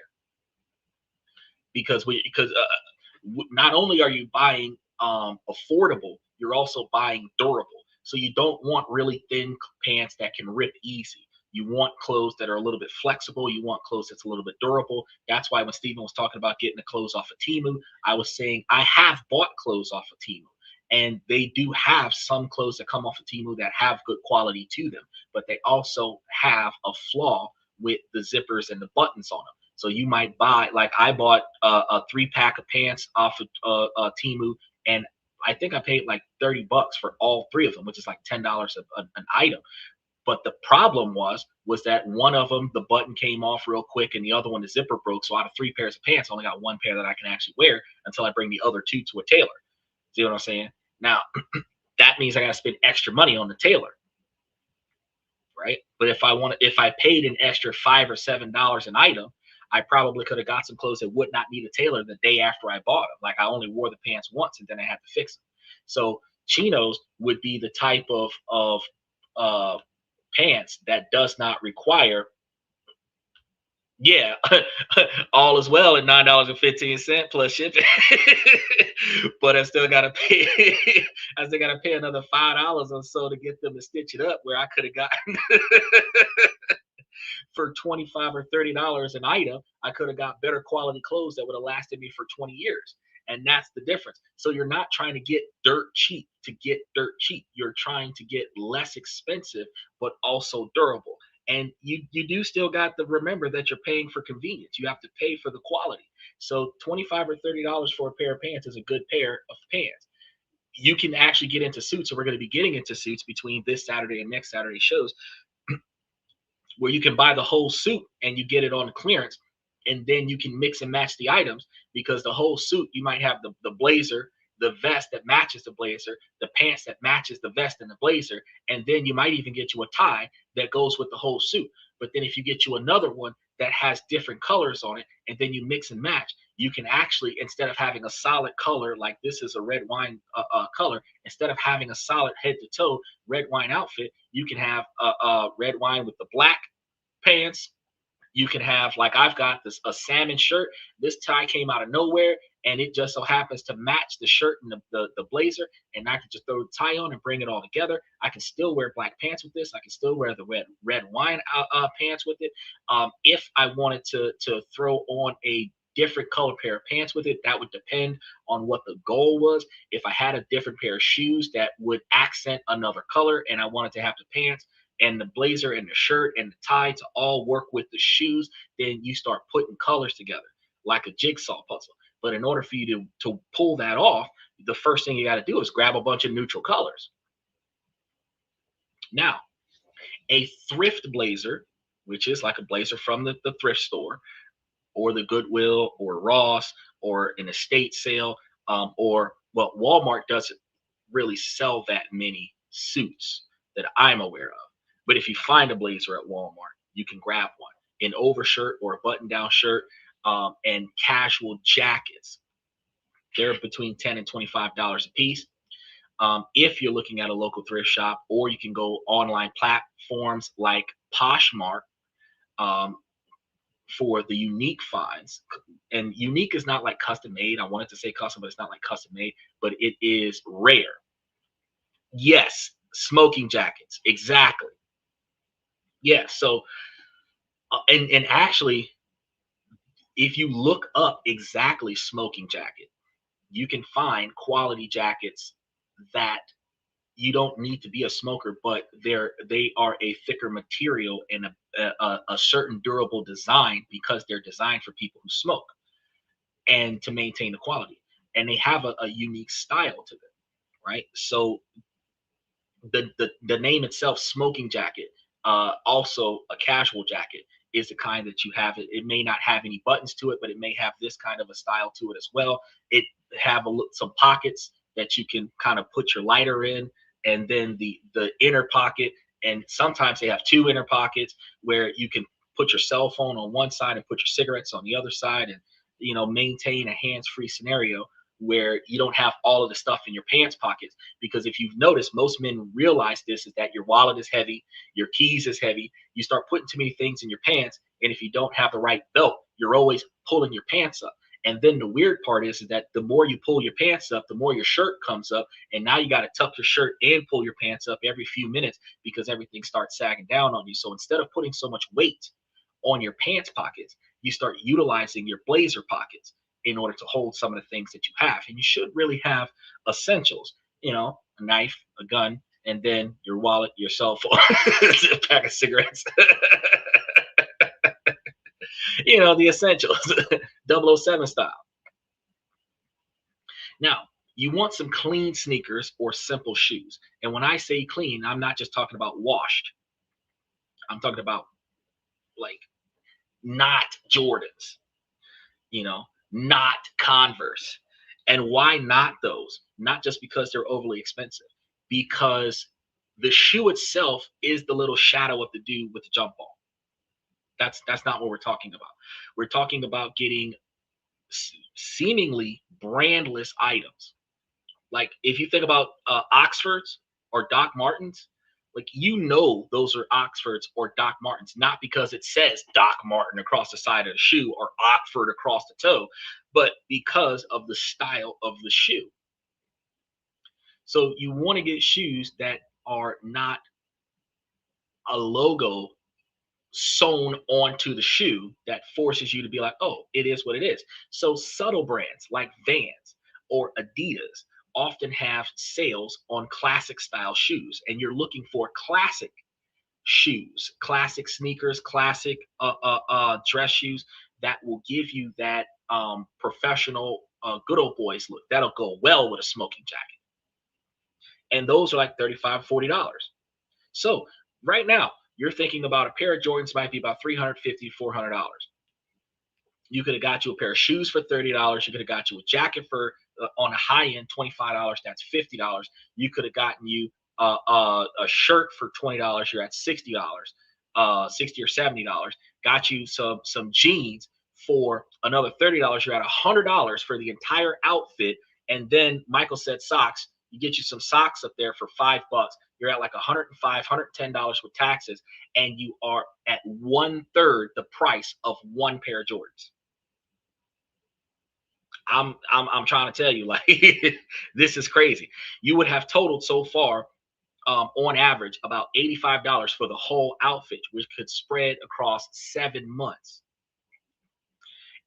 because not only are you buying affordable, you're also buying durable. So you don't want really thin pants that can rip easy. You want clothes that are a little bit flexible. You want clothes that's a little bit durable. That's why when Stephen was talking about getting the clothes off of Temu, I was saying I have bought clothes off of Temu. And they do have some clothes that come off of Temu that have good quality to them, but they also have a flaw with the zippers and the buttons on them. So you might buy, like I bought a 3-pack of pants off of Temu, and I think I paid like $30 for all 3 of them, which is like $10 an item. But the problem was that one of them, the button came off real quick, and the other one, the zipper broke. So out of 3 pairs of pants, I only got 1 pair that I can actually wear until I bring the other 2 to a tailor. See what I'm saying? Now, that means I got to spend extra money on the tailor, right? But if I paid an extra $5 or $7 an item, I probably could have got some clothes that would not need a tailor the day after I bought them. Like I only wore the pants once and then I had to fix them. So chinos would be the type of pants that does not require, yeah, all is well at $9.15 plus shipping. But I still gotta pay I still gotta pay another $5 or so to get them to stitch it up, where I could have gotten for $25 or $30 an item, I could have got better quality clothes that would have lasted me for 20 years. And that's the difference. So you're not trying to get dirt cheap to get dirt cheap. You're trying to get less expensive, but also durable. And you do still got to remember that you're paying for convenience. You have to pay for the quality. So $25 or $30 for a pair of pants is a good pair of pants. You can actually get into suits, and we're going to be getting into suits between this Saturday and next Saturday shows, where you can buy the whole suit and you get it on clearance, and then you can mix and match the items, because the whole suit, you might have the blazer, the vest that matches the blazer, the pants that matches the vest and the blazer, and then you might even get you a tie that goes with the whole suit. But then if you get you another one that has different colors on it, and then you mix and match, you can actually, instead of having a solid color, like this is a red wine color, instead of having a solid head to toe red wine outfit, you can have a red wine with the black pants. You can have, like I've got this, a salmon shirt. This tie came out of nowhere, and it just so happens to match the shirt and the blazer, and I can just throw the tie on and bring it all together. I can still wear black pants with this. I can still wear the red wine pants with it. If I wanted to throw on a different color pair of pants with it, that would depend on what the goal was. If I had a different pair of shoes that would accent another color, and I wanted to have the pants and the blazer and the shirt and the tie to all work with the shoes, then you start putting colors together like a jigsaw puzzle. But in order for you to pull that off, the first thing you got to do is grab a bunch of neutral colors. Now, a thrift blazer, which is like a blazer from the thrift store or the Goodwill or Ross or an estate sale, or, well, Walmart doesn't really sell that many suits that I'm aware of. But if you find a blazer at Walmart, you can grab one. An overshirt or a button-down shirt, and casual jackets. They're between $10 and $25 a piece. If you're looking at a local thrift shop, or you can go online platforms like Poshmark, um, for the unique finds. And unique is not like custom made. I wanted to say custom, but it's not like custom made, but it is rare. Yes, smoking jackets. Exactly. Yeah. So, and actually, if you look up exactly smoking jacket, you can find quality jackets that you don't need to be a smoker, but they are a thicker material and a certain durable design, because they're designed for people who smoke and to maintain the quality. And they have a unique style to them, right? So the name itself, smoking jacket, also a casual jacket, is the kind that you have. It may not have any buttons to it, but it may have this kind of a style to it as well. It have some pockets that you can kind of put your lighter in, and then the inner pocket, and sometimes they have two inner pockets where you can put your cell phone on one side and put your cigarettes on the other side, and maintain a hands-free scenario where you don't have all of the stuff in your pants pockets. Because if you've noticed, most men realize this, is that your wallet is heavy, your keys is heavy, you start putting too many things in your pants, and if you don't have the right belt, you're always pulling your pants up. And then the weird part is that the more you pull your pants up, the more your shirt comes up, and now you got to tuck your shirt and pull your pants up every few minutes, because everything starts sagging down on you. So instead of putting so much weight on your pants pockets, you start utilizing your blazer pockets in order to hold some of the things that you have. And you should really have essentials, a knife, a gun, and then your wallet, your cell phone, a pack of cigarettes. The essentials, 007 style. Now, you want some clean sneakers or simple shoes. And when I say clean, I'm not just talking about washed. I'm talking about, like, not Jordans, not Converse. And why not those? Not just because they're overly expensive, because the shoe itself is the little shadow of the dude with the jump ball. That's not what we're talking about. We're talking about getting seemingly brandless items. Like if you think about Oxfords or Doc Martens, like those are Oxfords or Doc Martens, not because it says Doc Marten across the side of the shoe or Oxford across the toe, but because of the style of the shoe. So you want to get shoes that are not a logo sewn onto the shoe that forces you to be like, oh, it is what it is. So subtle brands like Vans or Adidas often have sales on classic style shoes, and you're looking for classic shoes, classic sneakers, classic dress shoes that will give you that professional good old boys look. That'll go well with a smoking jacket. And those are like $35, $40. So right now, you're thinking about a pair of Jordans might be about $350, $400. You could have got you a pair of shoes for $30. You could have got you a jacket for on a high end $25. That's $50. You could have gotten you a shirt for $20. You're at $60, 60 or $70. Got you some jeans for another $30. You're at $100 for the entire outfit. And then Michael said socks. You get you some socks up there for $5. You're at like $105, $110 with taxes, and you are at 1/3 the price of one pair of Jordans. I'm trying to tell you, like, this is crazy. You would have totaled so far, on average, about $85 for the whole outfit, which could spread across 7 months.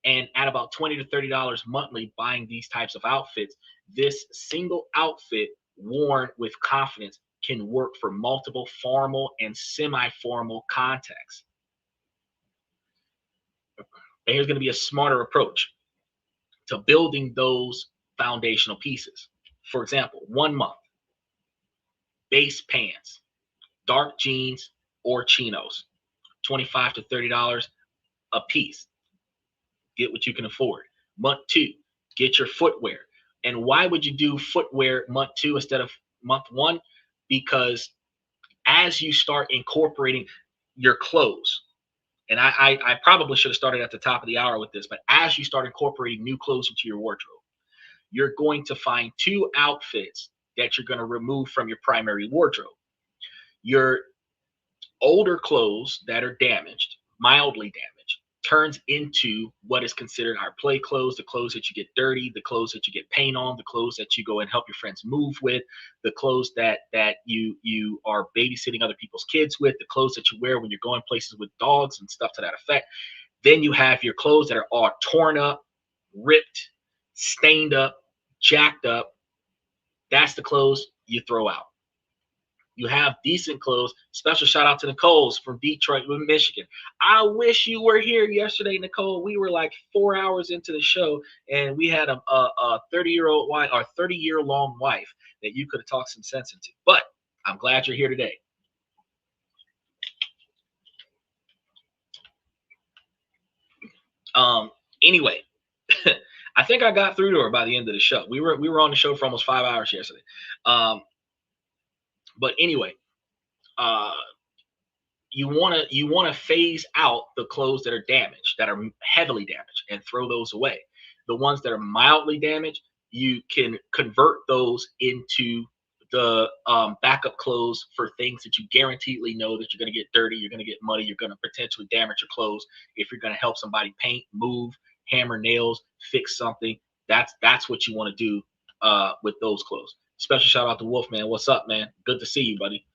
And at about $20 to $30 monthly buying these types of outfits, this single outfit worn with confidence can work for multiple formal and semi-formal contexts. And here's going to be a smarter approach to building those foundational pieces. For example, 1 month, base pants, dark jeans or chinos, $25 to $30 a piece. Get what you can afford. Month 2, get your footwear. And why would you do footwear month 2 instead of month 1? Because as you start incorporating your clothes, and I probably should have started at the top of the hour with this, but as you start incorporating new clothes into your wardrobe, you're going to find 2 outfits that you're going to remove from your primary wardrobe. Your older clothes that are damaged, mildly damaged, turns into what is considered our play clothes, the clothes that you get dirty, the clothes that you get paint on, the clothes that you go and help your friends move with, the clothes that you are babysitting other people's kids with, the clothes that you wear when you're going places with dogs and stuff to that effect. Then you have your clothes that are all torn up, ripped, stained up, jacked up. That's the clothes you throw out. You have decent clothes. Special shout out to Nicole's from Detroit, Michigan. I wish you were here yesterday, Nicole. We were like 4 hours into the show, and we had a 30-year-old wife, or 30-year-long wife that you could have talked some sense into. But I'm glad you're here today. Anyway, I think I got through to her by the end of the show. We were on the show for almost 5 hours yesterday. But anyway, you want to phase out the clothes that are damaged, that are heavily damaged, and throw those away. The ones that are mildly damaged, you can convert those into the backup clothes for things that you guaranteedly know that you're going to get dirty, you're going to get muddy, you're going to potentially damage your clothes. If you're going to help somebody paint, move, hammer nails, fix something, that's what you want to do with those clothes. Special shout out to Wolfman. What's up, man? Good to see you, buddy.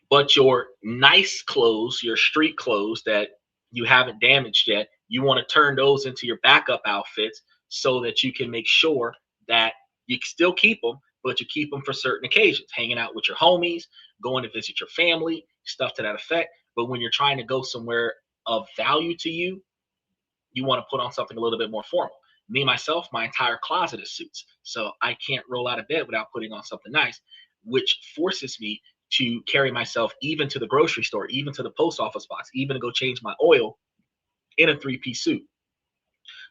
But your nice clothes, your street clothes that you haven't damaged yet, you want to turn those into your backup outfits so that you can make sure that you can still keep them, but you keep them for certain occasions, hanging out with your homies, going to visit your family, stuff to that effect. But when you're trying to go somewhere of value to you, you want to put on something a little bit more formal. Me, myself, my entire closet is suits. So I can't roll out of bed without putting on something nice, which forces me to carry myself even to the grocery store, even to the post office box, even to go change my oil in a 3-piece suit.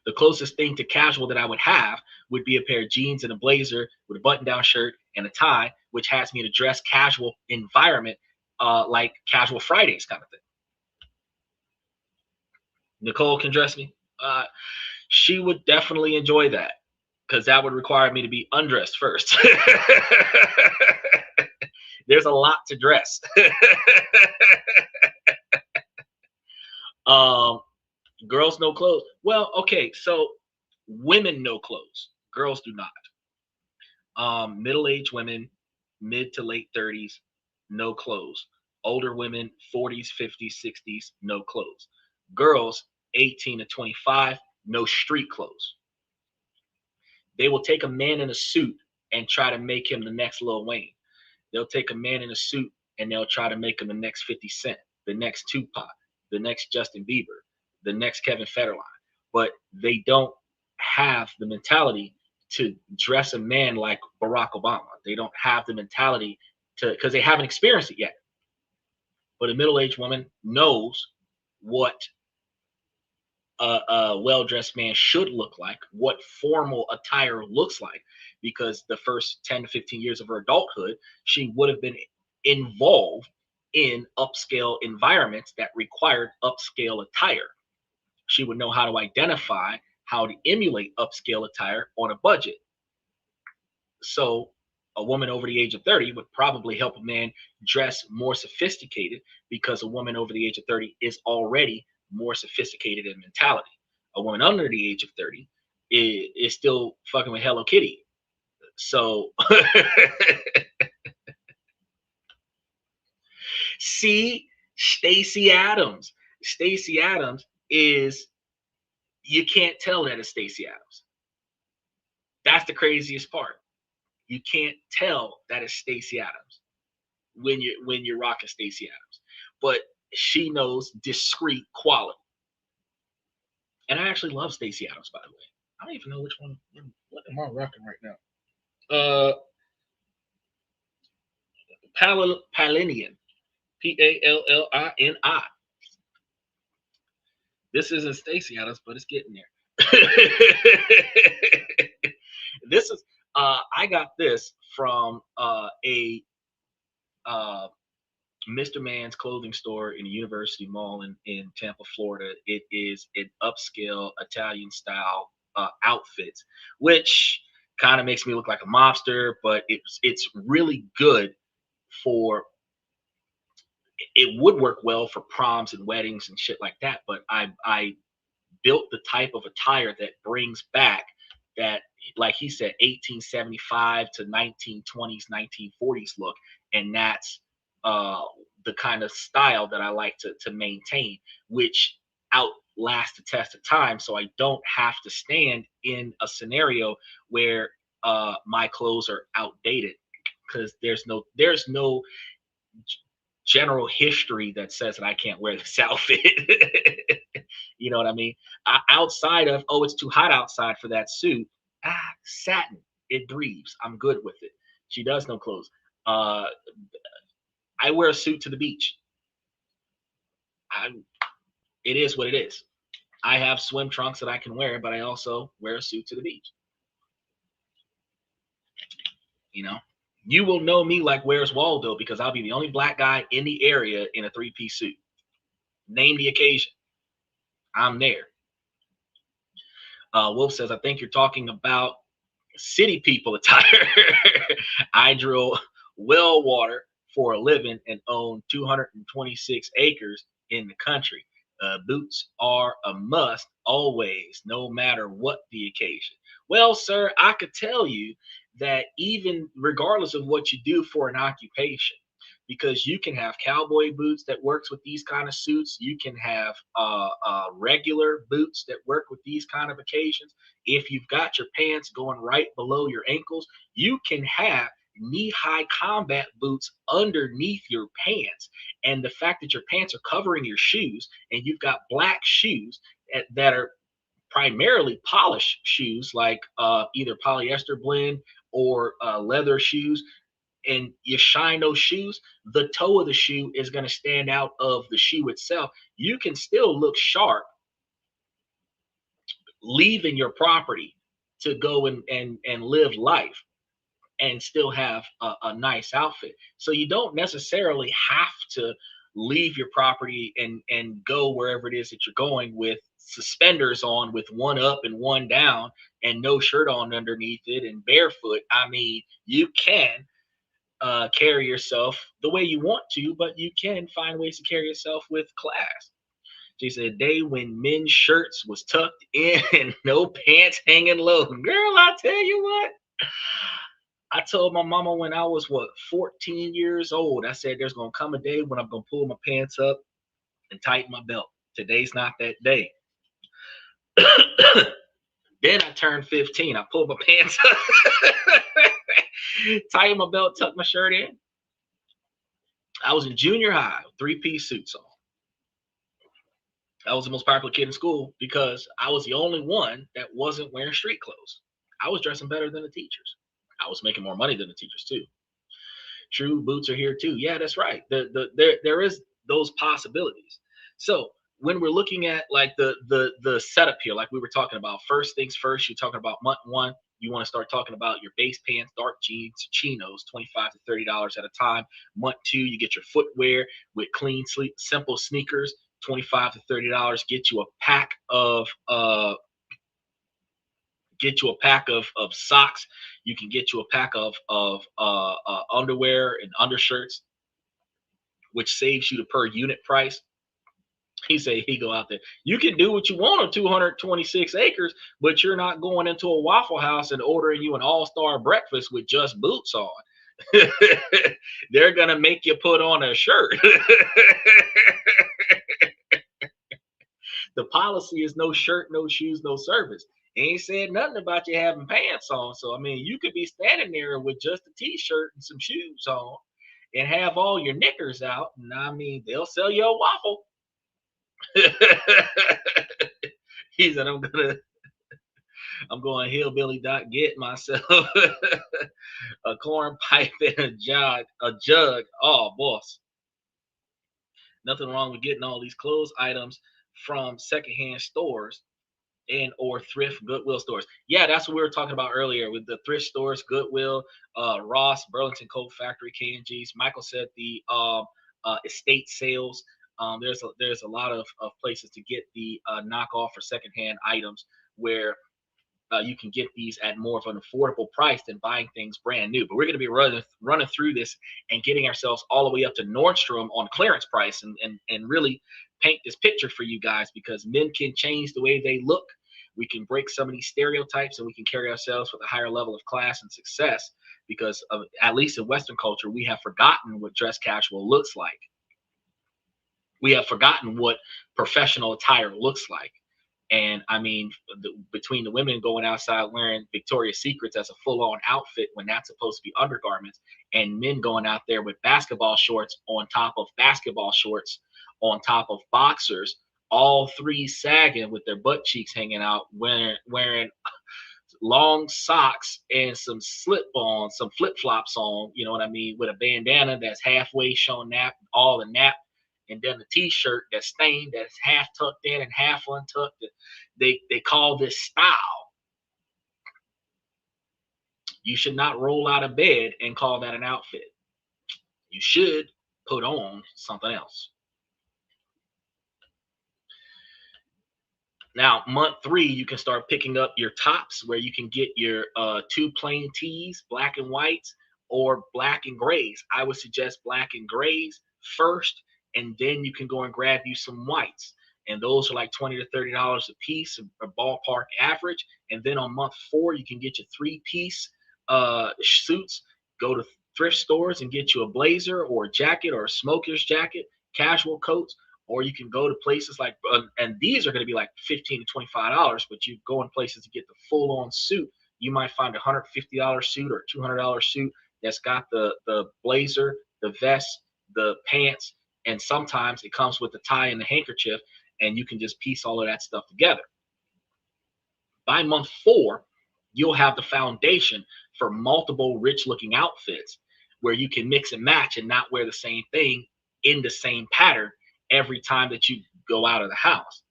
The closest thing to casual that I would have would be a pair of jeans and a blazer with a button-down shirt and a tie, which has me in a dress casual environment, like Casual Fridays kind of thing. Nicole can dress me. She would definitely enjoy that, because that would require me to be undressed first. There's a lot to dress. Girls no clothes. Well, okay, so women no clothes. Girls do not. Middle-aged women, mid to late 30s, no clothes. Older women, 40s, 50s, 60s, no clothes. Girls, 18 to 25, no street clothes. They will take a man in a suit and try to make him the next Lil Wayne. They'll take a man in a suit and they'll try to make him the next 50 Cent, the next Tupac, the next Justin Bieber, the next Kevin Federline. But they don't have the mentality to dress a man like Barack Obama. They don't have the mentality to, because they haven't experienced it yet. But a middle-aged woman knows what a well-dressed man should look like, what formal attire looks like, because the first 10 to 15 years of her adulthood, she would have been involved in upscale environments that required upscale attire. She would know how to identify how to emulate upscale attire on a budget. So a woman over the age of 30 would probably help a man dress more sophisticated, because a woman over the age of 30 is already more sophisticated in mentality. A woman under the age of 30 is still fucking with Hello Kitty. So see, Stacey Adams. Stacey Adams is, you can't tell that it's Stacey Adams. That's the craziest part. You can't tell that it's Stacey Adams when you're rocking Stacey Adams. But she knows discreet quality. And I actually love Stacey Adams, by the way. I don't even know which one. What am I rocking right now? Palinian. Pallini. This isn't Stacey Adams, but it's getting there. This is I got this from a Mr. Man's clothing store in the University Mall in Tampa, Florida. It is an upscale Italian style outfit, which kind of makes me look like a mobster, but it's really good for, it would work well for proms and weddings and shit like that. But I built the type of attire that brings back that, like he said, 1875 to 1920s, 1940s look, and that's the kind of style that I like to maintain, which outlasts the test of time. So I don't have to stand in a scenario where my clothes are outdated, because there's no general history that says that I can't wear this outfit. You know what I mean? Outside of, oh, it's too hot outside for that suit. Satin, it breathes. I'm good with it. She does no clothes. I wear a suit to the beach. It is what it is. I have swim trunks that I can wear, but I also wear a suit to the beach. You know, you will know me like Where's Waldo, because I'll be the only black guy in the area in a three-piece suit. Name the occasion, I'm there. Wolf says, I think you're talking about city people attire. I drill well water for a living and own 226 acres in the country. Boots are a must always, no matter what the occasion. Well, sir, I could tell you that even regardless of what you do for an occupation, because you can have cowboy boots that works with these kind of suits. You can have regular boots that work with these kind of occasions. If you've got your pants going right below your ankles, you can have knee-high combat boots underneath your pants. And the fact that your pants are covering your shoes, and you've got black shoes that are primarily polished shoes, like either polyester blend or leather shoes, and you shine those shoes, the toe of the shoe is going to stand out of the shoe itself. You can still look sharp leaving your property to go and live life, and still have a nice outfit. So you don't necessarily have to leave your property and go wherever it is that you're going with suspenders on, with one up and one down, and no shirt on underneath it, and barefoot. I mean, you can carry yourself the way you want to, but you can find ways to carry yourself with class. She said, a day when men's shirts was tucked in and no pants hanging low. Girl, I tell you what, I told my mama when I was 14 years old, I said there's gonna come a day when I'm gonna pull my pants up and tighten my belt. Today's not that day. Then I turned 15. I pulled my pants up, tightened my belt, tucked my shirt in. I was in junior high, three-piece suits on. I was the most popular kid in school because I was the only one that wasn't wearing street clothes. I was dressing better than the teachers. I was making more money than the teachers too. True, boots are here too. Yeah, that's right. There is those possibilities. So when we're looking at like the setup here, like we were talking about, first things first, you're talking about month one. You want to start talking about your base pants, dark jeans, chinos, $25 to $30 at a time. Month two, you get your footwear with clean, sleek, simple sneakers, $25 to $30. Get you a pack of socks. You can get you a pack of underwear and undershirts, which saves you the per unit price. He said he go out there. You can do what you want on 226 acres, but you're not going into a Waffle House and ordering you an all-star breakfast with just boots on. They're gonna make you put on a shirt. The policy is no shirt, no shoes, no service. Ain't said nothing about you having pants on. So I mean, you could be standing there with just a t-shirt and some shoes on, and have all your knickers out, and I mean, they'll sell you a waffle. He said, I'm going hillbilly dot get myself a corn pipe and a jug. Oh, boss. Nothing wrong with getting all these clothes items from secondhand stores and or thrift Goodwill stores. Yeah, that's what we were talking about earlier with the thrift stores, Goodwill, Ross, Burlington Coat Factory, K&G's. Michael said the estate sales. There's a lot of places to get the knockoff or secondhand items where you can get these at more of an affordable price than buying things brand new. But we're going to be running through this and getting ourselves all the way up to Nordstrom on clearance price and really paint this picture for you guys, because men can change the way they look. We can break some of these stereotypes and we can carry ourselves with a higher level of class and success, because of, at least in Western culture, we have forgotten what dress casual looks like. We have forgotten what professional attire looks like. And I mean, between the women going outside wearing Victoria's Secrets as a full-on outfit when that's supposed to be undergarments, and men going out there with basketball shorts on top of basketball shorts on top of boxers, all three sagging with their butt cheeks hanging out, wearing long socks and some slip-ons, some flip-flops on, you know what I mean, with a bandana that's halfway showing all the nap, and then the t-shirt that's stained, that's half tucked in and half untucked. They call this style. You should not roll out of bed and call that an outfit. You should put on something else. Now, month three, you can start picking up your tops, where you can get your two plain tees, black and whites, or black and grays. I would suggest black and grays first, and then you can go and grab you some whites. And those are like $20 to $30 a piece, a ballpark average. And then on month four, you can get your three-piece suits. Go to thrift stores and get you a blazer or a jacket or a smoker's jacket, casual coats. Or you can go to places like, and these are going to be like $15 to $25, but you go in places to get the full-on suit. You might find a $150 suit or $200 suit that's got the blazer, the vest, the pants, and sometimes it comes with the tie and the handkerchief, and you can just piece all of that stuff together. By month four, you'll have the foundation for multiple rich-looking outfits where you can mix and match and not wear the same thing in the same pattern every time that you go out of the house.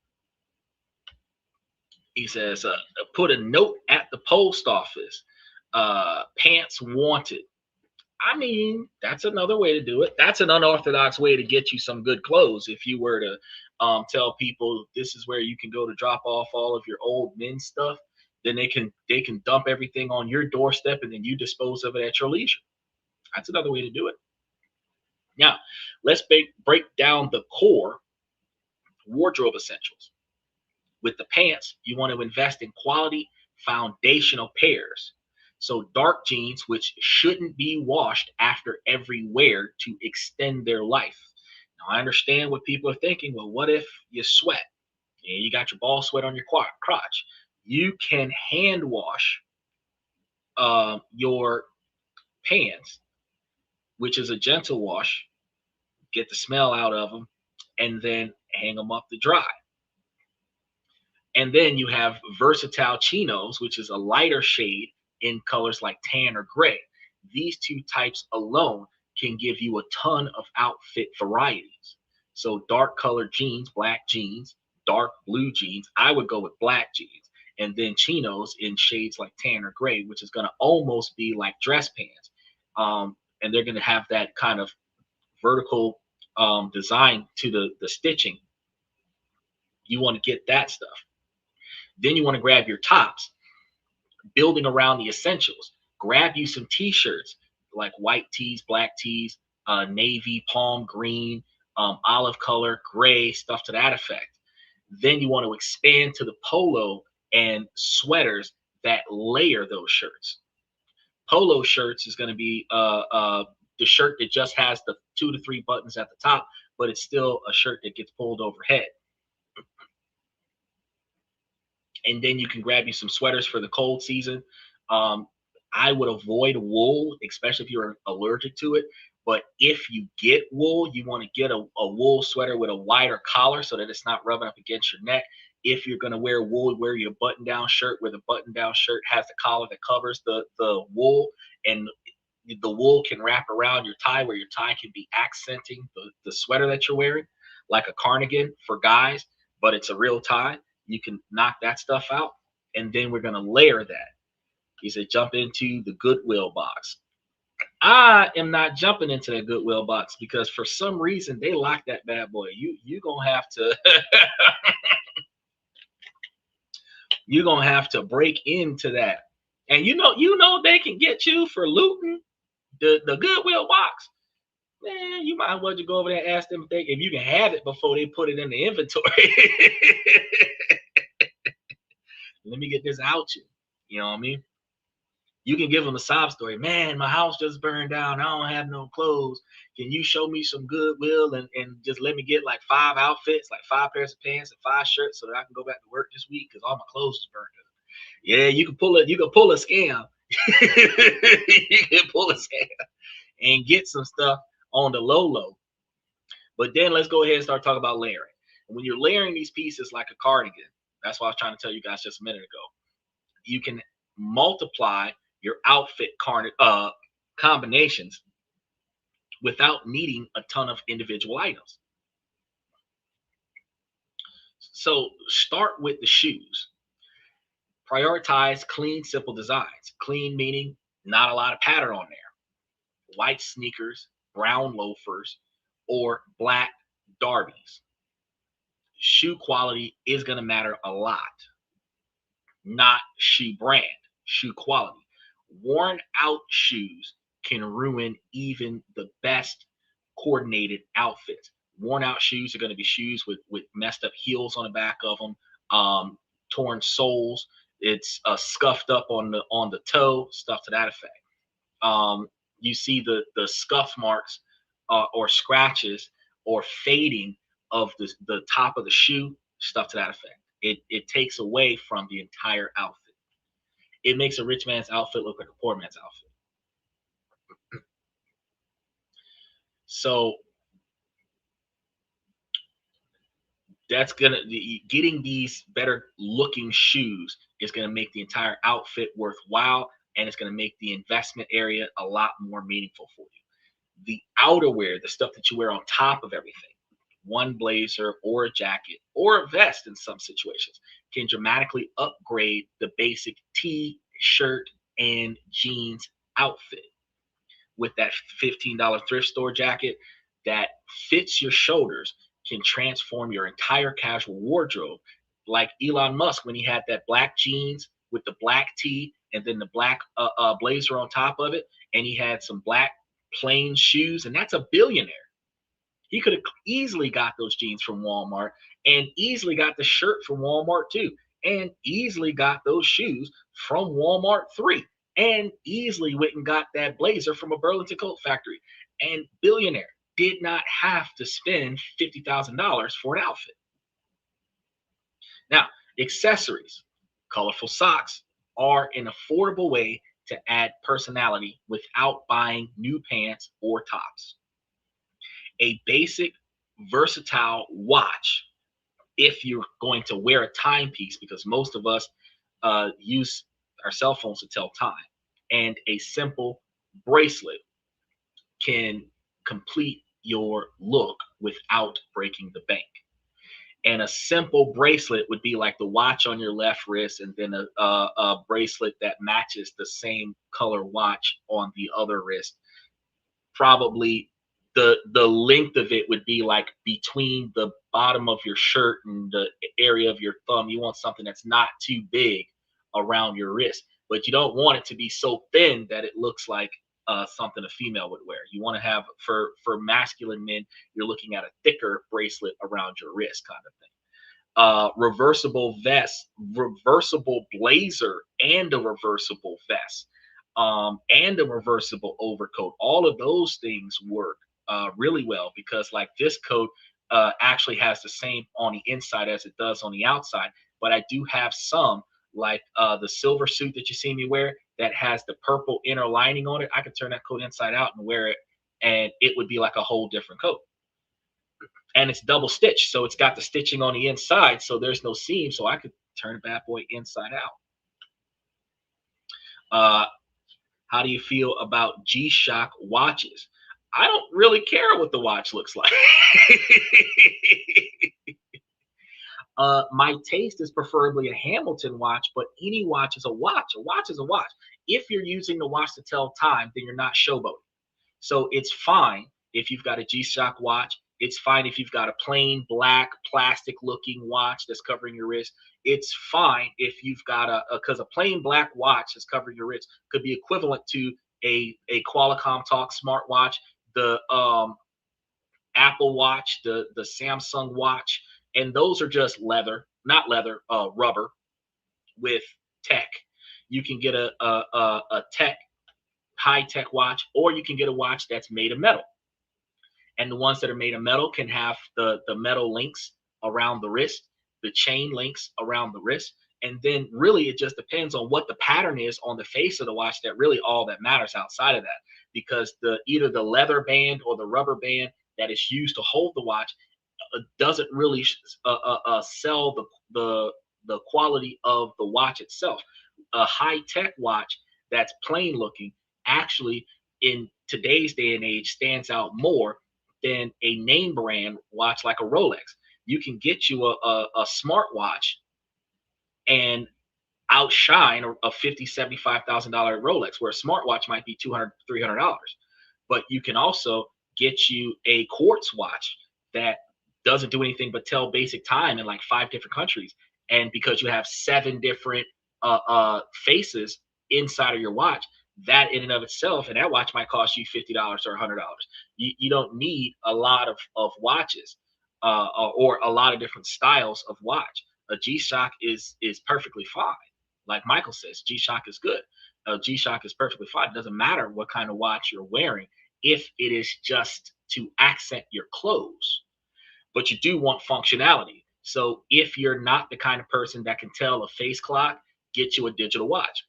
He says, put a note at the post office. Pants wanted. I mean, that's another way to do it. That's an unorthodox way to get you some good clothes. If you were to tell people this is where you can go to drop off all of your old men's stuff, then they can dump everything on your doorstep and then you dispose of it at your leisure. That's another way to do it. Now, let's break down the core wardrobe essentials. With the pants, you want to invest in quality foundational pairs. So dark jeans, which shouldn't be washed after every wear to extend their life. Now I understand what people are thinking. Well, what if you sweat and you got your ball sweat on your crotch? You can hand wash your pants, which is a gentle wash, get the smell out of them, and then hang them up to dry. And then you have versatile chinos, which is a lighter shade in colors like tan or gray. These two types alone can give you a ton of outfit varieties. So dark colored jeans, black jeans, dark blue jeans. I would go with black jeans. And then chinos in shades like tan or gray, which is going to almost be like dress pants. And they're going to have that kind of vertical design to the stitching. You want to get that stuff. Then you want to grab your tops, building around the essentials. Grab you some t-shirts like white tees, black tees, navy, palm green, olive color, gray, stuff to that effect. Then you want to expand to the polo and sweaters that layer those shirts. Polo shirts is going to be the shirt that just has the 2 to 3 buttons at the top, but it's still a shirt that gets pulled overhead. And then you can grab you some sweaters for the cold season. I would avoid wool, especially if you're allergic to it. But if you get wool, you want to get a wool sweater with a wider collar so that it's not rubbing up against your neck. If you're going to wear wool, wear your button-down shirt where the button-down shirt has the collar that covers the wool, and the wool can wrap around your tie where your tie can be accenting the sweater that you're wearing, like a cardigan for guys, but it's a real tie. You can knock that stuff out, and then we're going to layer that. He said, jump into the Goodwill box. I am not jumping into that Goodwill box because for some reason they locked that bad boy. You're gonna have to you're gonna have to break into that. And you know they can get you for looting the Goodwill box. Man, you might as well just go over there and ask them if you can have it before they put it in the inventory. Let me get this out you. You know what I mean? You can give them a sob story. Man, my house just burned down. I don't have no clothes. Can you show me some Goodwill and just let me get like 5 outfits, like 5 pairs of pants and 5 shirts so that I can go back to work this week because all my clothes is burned up. Yeah, you can pull a scam. You can pull a scam and get some stuff on the low. But then let's go ahead and start talking about layering. When you're layering these pieces like a cardigan, that's what I was trying to tell you guys just a minute ago. You can multiply your outfit combinations without needing a ton of individual items. So start with the shoes. Prioritize clean, simple designs. Clean meaning not a lot of pattern on there. White sneakers, brown loafers, or black derbies. Shoe quality is going to matter a lot. Not shoe brand, shoe quality. Worn out shoes can ruin even the best coordinated outfits. Worn out shoes are going to be shoes with messed up heels on the back of them, torn soles. It's scuffed up on the toe, stuff to that effect. You see the scuff marks or scratches or fading of the top of the shoe, stuff to that effect. It takes away from the entire outfit. It makes a rich man's outfit look like a poor man's outfit. So that's getting these better looking shoes is gonna make the entire outfit worthwhile, and it's gonna make the investment area a lot more meaningful for you. The outerwear, the stuff that you wear on top of everything, one blazer or a jacket or a vest in some situations, can dramatically upgrade the basic t-shirt and jeans outfit. With that $15 thrift store jacket that fits your shoulders, can transform your entire casual wardrobe. Like Elon Musk when he had that black jeans with the black tee and then the black blazer on top of it, and he had some black plain shoes, and that's a billionaire. He could have easily got those jeans from Walmart and easily got the shirt from Walmart too, and easily got those shoes from Walmart 3 and easily went and got that blazer from a Burlington coat factory. And Billionaire did not have to spend $50,000 for an outfit. Now, accessories, colorful socks are an affordable way to add personality without buying new pants or tops. A basic, versatile watch, if you're going to wear a timepiece, because most of us use our cell phones to tell time, and a simple bracelet can complete your look without breaking the bank. And a simple bracelet would be like the watch on your left wrist, and then a bracelet that matches the same color watch on the other wrist. Probably the length of it would be like between the bottom of your shirt and the area of your thumb. You want something that's not too big around your wrist, but you don't want it to be so thin that it looks like something a female would wear. You want to have, for masculine men, you're looking at a thicker bracelet around your wrist, kind of thing. Reversible vest, reversible blazer, and a reversible vest, and a reversible overcoat. All of those things work really well, because like this coat actually has the same on the inside as it does on the outside. But I do have some, like the silver suit that you see me wear, that has the purple inner lining on it. I could turn that coat inside out and wear it, and it would be like a whole different coat. And it's double stitched, so it's got the stitching on the inside, so there's no seam, so I could turn a bad boy inside out. How do you feel about G-Shock watches? I don't really care what the watch looks like. My taste is preferably a Hamilton watch, but any watch is a watch. A watch is a watch. If you're using the watch to tell time, then you're not showboating. So it's fine if you've got a G-Shock watch. It's fine if you've got a plain black plastic looking watch that's covering your wrist. It's fine if you've got because a plain black watch that's covering your wrist could be equivalent to a Qualcomm Talk smartwatch, the Apple Watch, the Samsung Watch, and those are just leather, not leather, rubber with tech. You can get a tech, high tech watch, or you can get a watch that's made of metal. And the ones that are made of metal can have the metal links around the wrist, the chain links around the wrist. And then really it just depends on what the pattern is on the face of the watch, that really all that matters outside of that. Because either the leather band or the rubber band that is used to hold the watch doesn't really sell the quality of the watch itself. A high-tech watch that's plain looking actually in today's day and age stands out more than a name brand watch like a Rolex. You can get you a smartwatch and outshine a $50,000-$75,000 Rolex, where a smartwatch might be $200-$300. But you can also get you a quartz watch that doesn't do anything but tell basic time in like 5 different countries. And because you have 7 different faces inside of your watch, that in and of itself, and that watch might cost you $50 or $100. You don't need a lot of watches or a lot of different styles of watch. A G-Shock is perfectly fine. Like Michael says, G-Shock is good. G-Shock is perfectly fine. It doesn't matter what kind of watch you're wearing if it is just to accent your clothes. But you do want functionality. So if you're not the kind of person that can tell a face clock, get you a digital watch.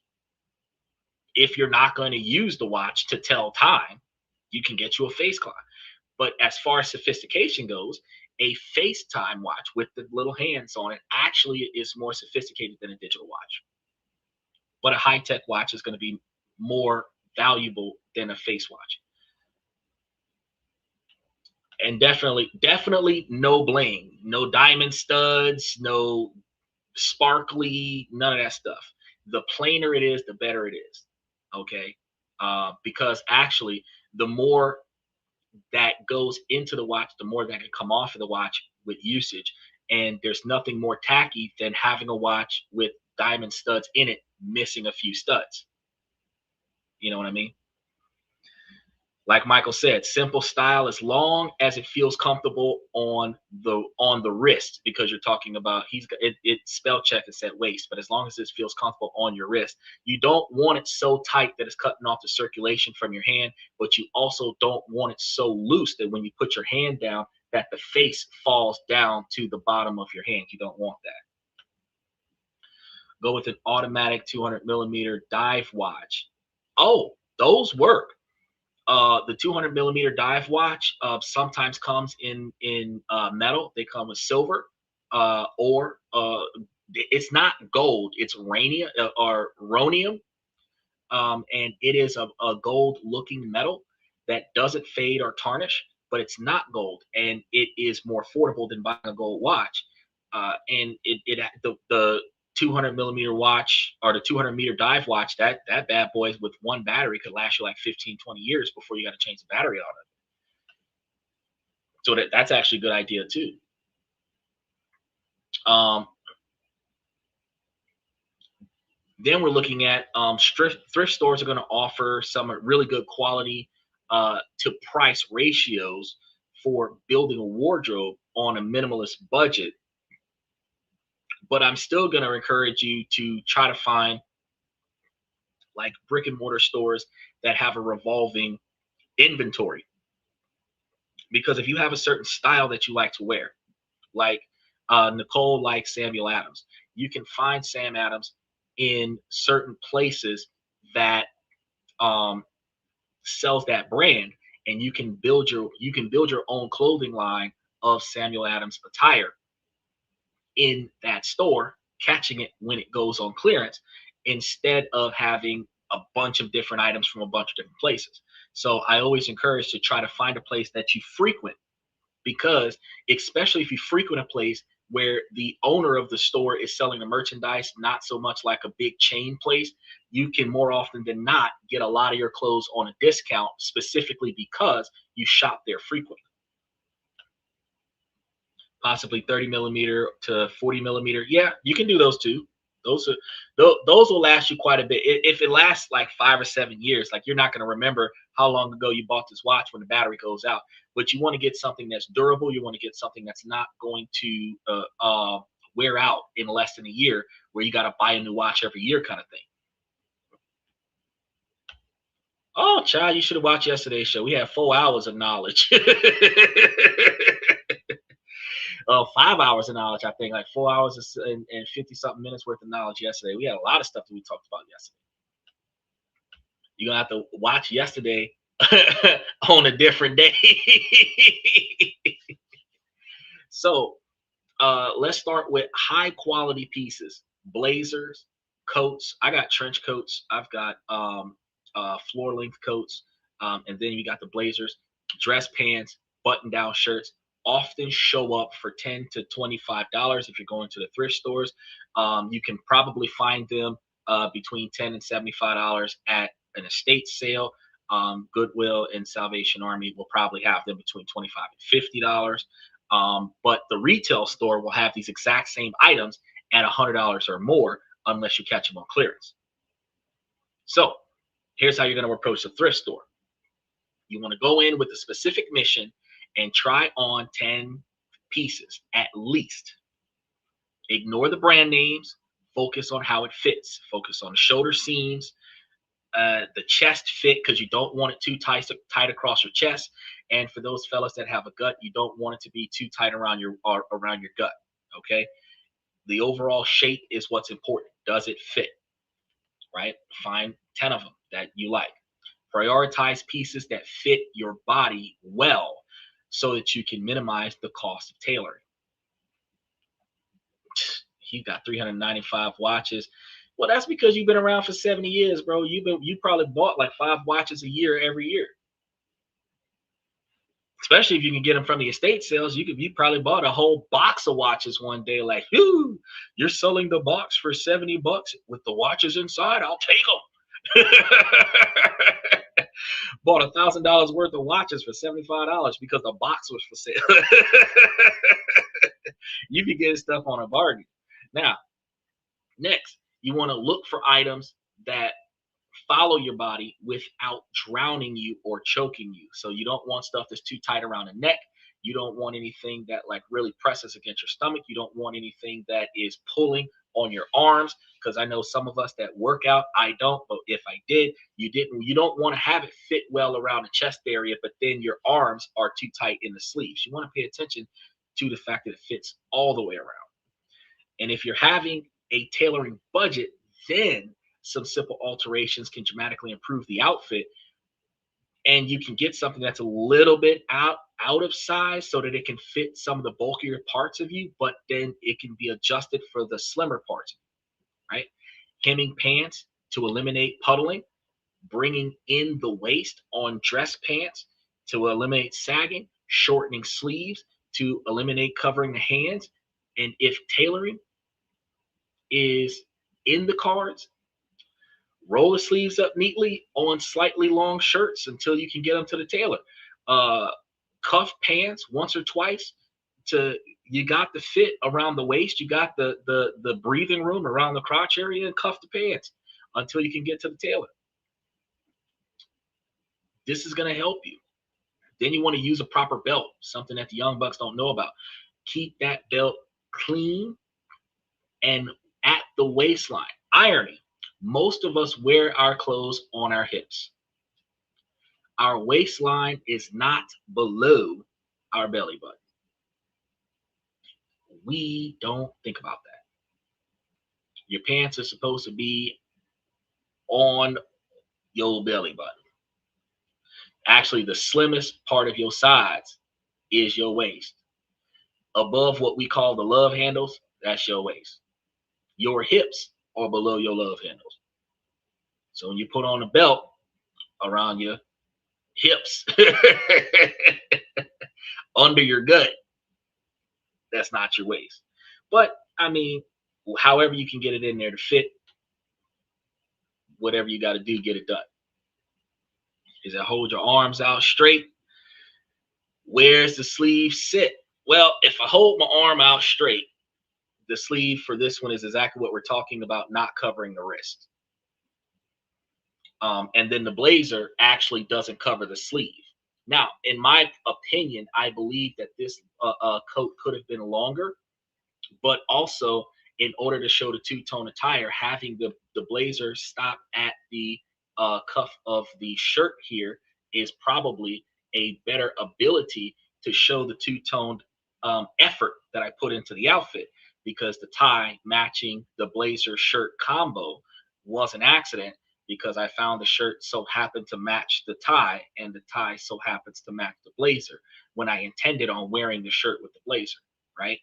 If you're not going to use the watch to tell time, you can get you a face clock. But as far as sophistication goes, a FaceTime watch with the little hands on it actually is more sophisticated than a digital watch. But a high-tech watch is going to be more valuable than a face watch. And definitely no bling, no diamond studs, no sparkly, none of that stuff. The plainer it is, the better it is. Okay. Because actually, the more that goes into the watch, the more that can come off of the watch with usage. And there's nothing more tacky than having a watch with diamond studs in it, missing a few studs. You know what I mean? Like Michael said, simple style as long as it feels comfortable on the wrist, because you're talking about it spell check and said waist, but as long as it feels comfortable on your wrist. You don't want it so tight that it's cutting off the circulation from your hand, but you also don't want it so loose that when you put your hand down that the face falls down to the bottom of your hand. You don't want that. Go with an automatic 200 millimeter dive watch. Oh, those work. The 200 millimeter dive watch sometimes comes in metal. They come with silver, or it's not gold. It's rhenium or rhonium, and it is a gold looking metal that doesn't fade or tarnish, but it's not gold, and it is more affordable than buying a gold watch. And the 200 millimeter watch, or the 200 meter dive watch, that bad boy with one battery could last you like 15-20 years before you got to change the battery on it. So that's actually a good idea too. Then we're looking at thrift stores are going to offer some really good quality to price ratios for building a wardrobe on a minimalist budget. But I'm still going to encourage you to try to find like brick and mortar stores that have a revolving inventory. Because if you have a certain style that you like to wear, like Nicole likes Samuel Adams, you can find Sam Adams in certain places that sells that brand, and you can build your own clothing line of Samuel Adams attire in that store, catching it when it goes on clearance, instead of having a bunch of different items from a bunch of different places. So I always encourage to try to find a place that you frequent, because especially if you frequent a place where the owner of the store is selling the merchandise, not so much like a big chain place, you can more often than not get a lot of your clothes on a discount, specifically because you shop there frequently. Possibly 30 millimeter to 40 millimeter. Yeah, you can do those too. Those will last you quite a bit. If it lasts like 5 or 7 years, like you're not going to remember how long ago you bought this watch when the battery goes out. But you want to get something that's durable. You want to get something that's not going to wear out in less than a year, where you got to buy a new watch every year kind of thing. Oh, child, you should have watched yesterday's show. We had 4 hours of knowledge. 5 hours of knowledge, I think, like 4 hours and 50 something minutes worth of knowledge yesterday. We had a lot of stuff that we talked about yesterday. You're gonna have to watch yesterday on a different day. So let's start with high quality pieces: blazers, coats. I got trench coats. I've got floor length coats, and then you got the blazers, dress pants, button down shirts. Often show up for $10 to $25 if you're going to the thrift stores. You can probably find them between $10 and $75 at an estate sale. Goodwill and Salvation Army will probably have them between $25 and $50. But the retail store will have these exact same items at $100 or more, unless you catch them on clearance. So here's how you're going to approach the thrift store. You want to go in with a specific mission and try on 10 pieces at least. Ignore the brand names. Focus on how it fits. Focus on the shoulder seams, the chest fit, because you don't want it too tight across your chest. And for those fellas that have a gut, you don't want it to be too tight around your gut. Okay. The overall shape is what's important. Does it fit? Right? Find 10 of them that you like. Prioritize pieces that fit your body well, so that you can minimize the cost of tailoring. You got 395 watches. Well, that's because you've been around for 70 years, bro. You probably bought like 5 watches a year every year. Especially if you can get them from the estate sales, you probably bought a whole box of watches one day. Like, you're selling the box for $70 with the watches inside. I'll take them. Bought $1,000 worth of watches for $75 because the box was for sale. You be getting stuff on a bargain. Now, next, you want to look for items that follow your body without drowning you or choking you. So you don't want stuff that's too tight around the neck. You don't want anything that like really presses against your stomach. You don't want anything that is pulling on your arms, because I know some of us that work out, I don't, but if I did, you didn't. You don't want to have it fit well around the chest area, but then your arms are too tight in the sleeves. You want to pay attention to the fact that it fits all the way around. And if you're having a tailoring budget, then some simple alterations can dramatically improve the outfit, and you can get something that's a little bit out of size so that it can fit some of the bulkier parts of you, but then it can be adjusted for the slimmer parts, right? Hemming pants to eliminate puddling, bringing in the waist on dress pants to eliminate sagging, shortening sleeves to eliminate covering the hands. And if tailoring is in the cards, roll the sleeves up neatly on slightly long shirts until you can get them to the tailor. Cuff pants once or twice to you got the fit around the waist, you got the breathing room around the crotch area, and cuff the pants until you can get to the tailor. This is going to help you. Then you want to use a proper belt, something that the young bucks don't know about. Keep that belt clean and at the waistline. Irony. Most of us wear our clothes on our hips. Our waistline is not below our belly button. We don't think about that. Your pants are supposed to be on your belly button. Actually, the slimmest part of your sides is your waist. Above what we call the love handles, that's your waist. Your hips are below your love handles. So when you put on a belt around your hips, under your gut, that's not your waist. But I mean, however you can get it in there to fit, whatever you got to do, get it done. Is it hold your arms out straight? Where's the sleeve sit? Well, if I hold my arm out straight, the sleeve for this one is exactly what we're talking about, not covering the wrist. And then the blazer actually doesn't cover the sleeve. Now, in my opinion, I believe that this coat could have been longer, but also in order to show the two-tone attire, having the blazer stop at the cuff of the shirt here is probably a better ability to show the two-toned effort that I put into the outfit, because the tie matching the blazer shirt combo was an accident, because I found the shirt so happened to match the tie and the tie so happens to match the blazer when I intended on wearing the shirt with the blazer, right?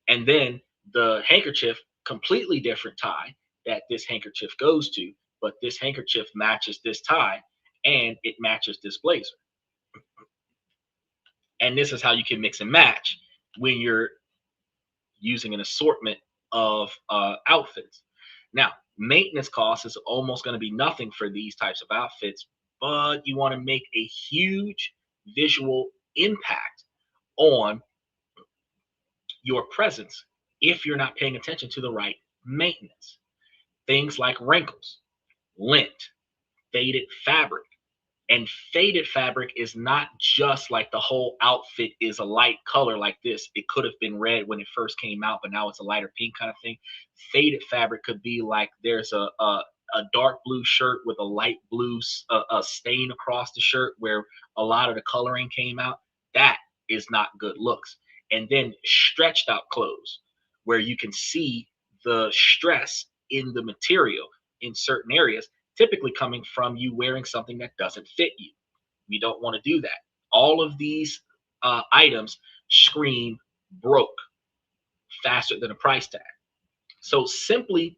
And then the handkerchief, completely different tie that this handkerchief goes to, but this handkerchief matches this tie and it matches this blazer. And this is how you can mix and match when you're using an assortment of outfits. Now, maintenance cost is almost going to be nothing for these types of outfits, but you want to make a huge visual impact on your presence if you're not paying attention to the right maintenance. Things like wrinkles, lint, faded fabric. And faded fabric is not just like the whole outfit is a light color like this. It could have been red when it first came out, but now it's a lighter pink kind of thing. Faded fabric could be like there's a dark blue shirt with a light blue a stain across the shirt where a lot of the coloring came out. That is not good looks. And then stretched out clothes where you can see the stress in the material in certain areas, typically coming from you wearing something that doesn't fit you. We don't want to do that. All of these items scream broke faster than a price tag. So simply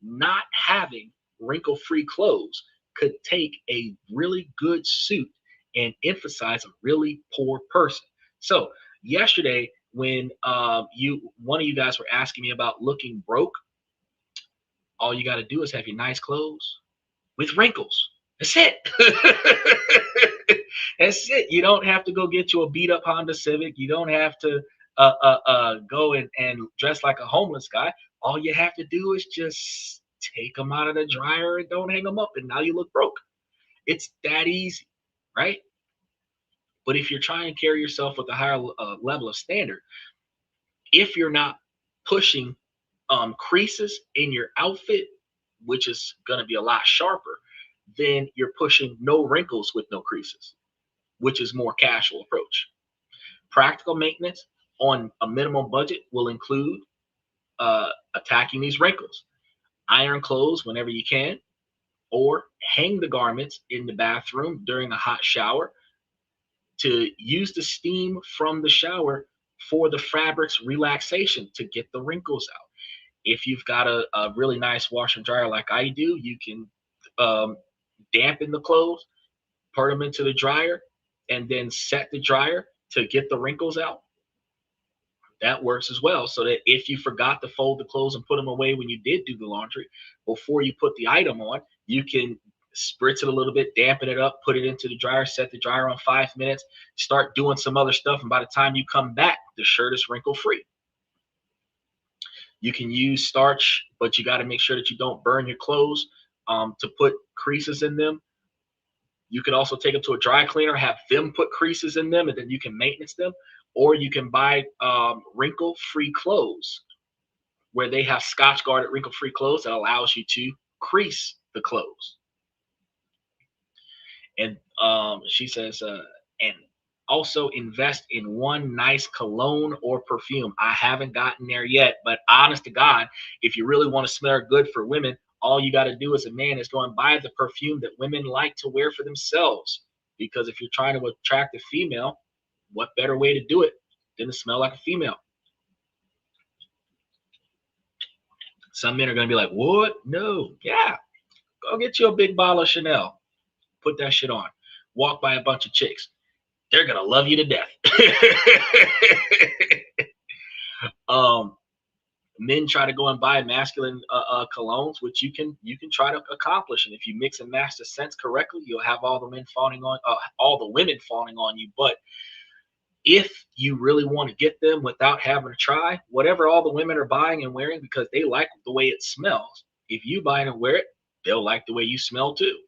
not having wrinkle-free clothes could take a really good suit and emphasize a really poor person. So yesterday, when one of you guys were asking me about looking broke, all you got to do is have your nice clothes with wrinkles. That's it. That's it. You don't have to go get you a beat up Honda Civic. You don't have to go and dress like a homeless guy. All you have to do is just take them out of the dryer and don't hang them up, and now you look broke. It's that easy, right? But if you're trying to carry yourself with a higher level of standard, if you're not pushing creases in your outfit, which is going to be a lot sharper, then you're pushing no wrinkles with no creases, which is more casual approach. Practical maintenance on a minimum budget will include attacking these wrinkles. Iron clothes whenever you can, or hang the garments in the bathroom during a hot shower to use the steam from the shower for the fabric's relaxation to get the wrinkles out. If you've got a really nice washer and dryer like I do, you can dampen the clothes, put them into the dryer, and then set the dryer to get the wrinkles out. That works as well. So that if you forgot to fold the clothes and put them away when you did do the laundry, before you put the item on, you can spritz it a little bit, dampen it up, put it into the dryer, set the dryer on 5 minutes, start doing some other stuff. And by the time you come back, the shirt is wrinkle free. You can use starch, but you got to make sure that you don't burn your clothes to put creases in them. You can also take them to a dry cleaner, have them put creases in them, and then you can maintenance them. Or you can buy wrinkle-free clothes where they have scotch-guarded wrinkle-free clothes that allows you to crease the clothes. And she says, and also invest in one nice cologne or perfume. I haven't gotten there yet, but honest to God, if you really want to smell good for women, all you got to do as a man is go and buy the perfume that women like to wear for themselves. Because if you're trying to attract a female, what better way to do it than to smell like a female? Some men are going to be like, what? No. Yeah. Go get you a big bottle of Chanel. Put that shit on. Walk by a bunch of chicks. They're going to love you to death. Men try to go and buy masculine colognes, which you can try to accomplish. And if you mix and match the scents correctly, you'll have all the women fawning on you. But if you really want to get them without having to try, whatever all the women are buying and wearing because they like the way it smells, if you buy it and wear it, they'll like the way you smell too.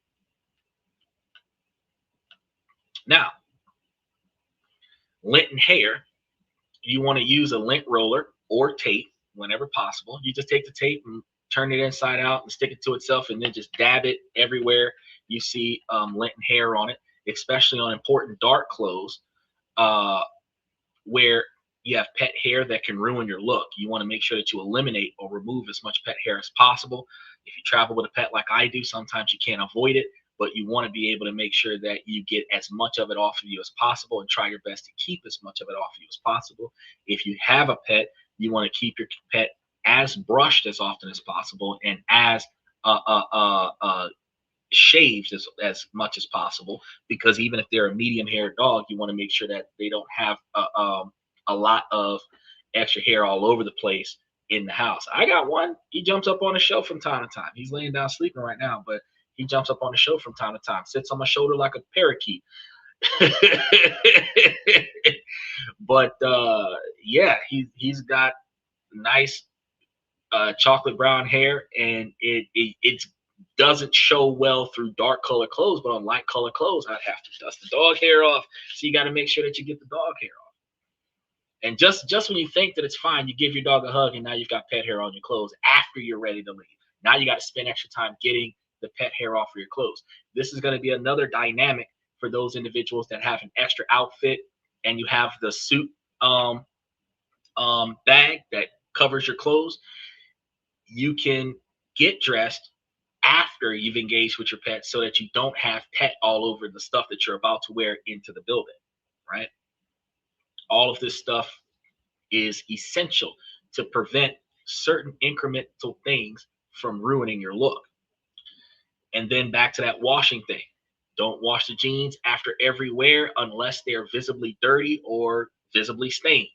Now, lint and hair, you want to use a lint roller or tape whenever possible. You just take the tape and turn it inside out and stick it to itself, and then just dab it everywhere you see lint and hair on it, especially on important dark clothes where you have pet hair that can ruin your look. You want to make sure that you eliminate or remove as much pet hair as possible. If you travel with a pet like I do, sometimes you can't avoid it, but you want to be able to make sure that you get as much of it off of you as possible and try your best to keep as much of it off of you as possible. If you have a pet, you want to keep your pet as brushed as often as possible and as shaved as much as possible, because even if they're a medium haired dog, you want to make sure that they don't have a lot of extra hair all over the place in the house. I got one. He jumps up on the shelf from time to time. He's laying down sleeping right now, but he jumps up on the shelf from time to time, sits on my shoulder like a parakeet. But yeah, he's got nice chocolate brown hair, and it doesn't show well through dark color clothes, but on light color clothes, I'd have to dust the dog hair off. So you got to make sure that you get the dog hair off. And just when you think that it's fine, you give your dog a hug, and now you've got pet hair on your clothes after you're ready to leave. Now you got to spend extra time getting the pet hair off of your clothes. This is going to be another dynamic for those individuals that have an extra outfit and you have the suit bag that covers your clothes. You can get dressed after you've engaged with your pet so that you don't have pet all over the stuff that you're about to wear into the building, right? All of this stuff is essential to prevent certain incremental things from ruining your look. And then back to that washing thing. Don't wash the jeans after every wear unless they're visibly dirty or visibly stained.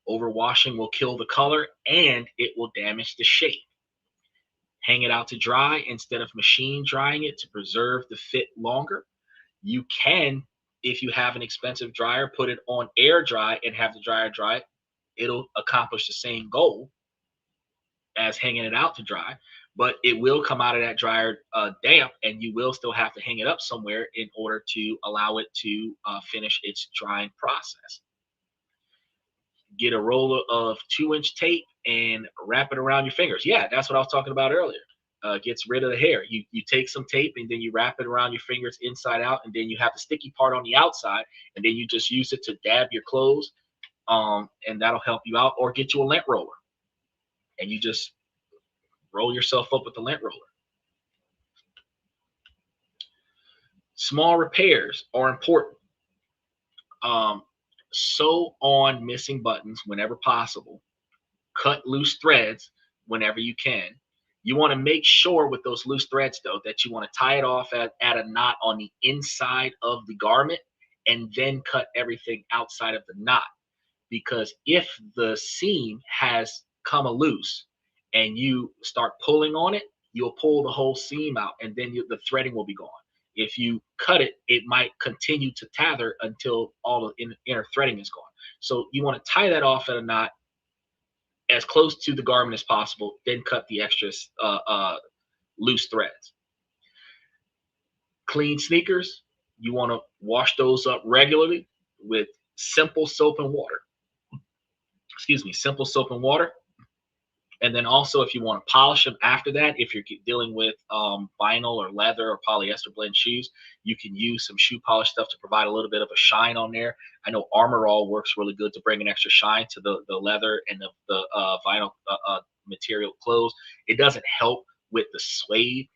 Overwashing will kill the color and it will damage the shape. Hang it out to dry instead of machine drying it to preserve the fit longer. You can, if you have an expensive dryer, put it on air dry and have the dryer dry it. It'll accomplish the same goal. as hanging it out to dry, but it will come out of that dryer damp, and you will still have to hang it up somewhere in order to allow it to finish its drying process. Get a roller of 2-inch tape and wrap it around your fingers. Yeah, that's what I was talking about earlier. Gets rid of the hair. You take some tape and then you wrap it around your fingers inside out, and then you have the sticky part on the outside, and then you just use it to dab your clothes, and that'll help you out. Or get you a lint roller, and you just roll yourself up with the lint roller. Small repairs are important. Um, Sew on missing buttons whenever possible. Cut loose threads whenever you can. You want to make sure with those loose threads, though, that you want to tie it off at a knot on the inside of the garment, and then cut everything outside of the knot. Because if the seam has come loose and you start pulling on it, you'll pull the whole seam out, and then the threading will be gone. If you cut it, it might continue to tether until all the inner threading is gone. So you want to tie that off at a knot as close to the garment as possible, then cut the extra loose threads. Clean sneakers, you want to wash those up regularly with simple soap and water. Excuse me, simple soap and water. And then also, if you want to polish them after that, if you're dealing with vinyl or leather or polyester blend shoes, you can use some shoe polish stuff to provide a little bit of a shine on there. I know Armor All works really good to bring an extra shine to the leather and the vinyl material clothes. It doesn't help with the suede.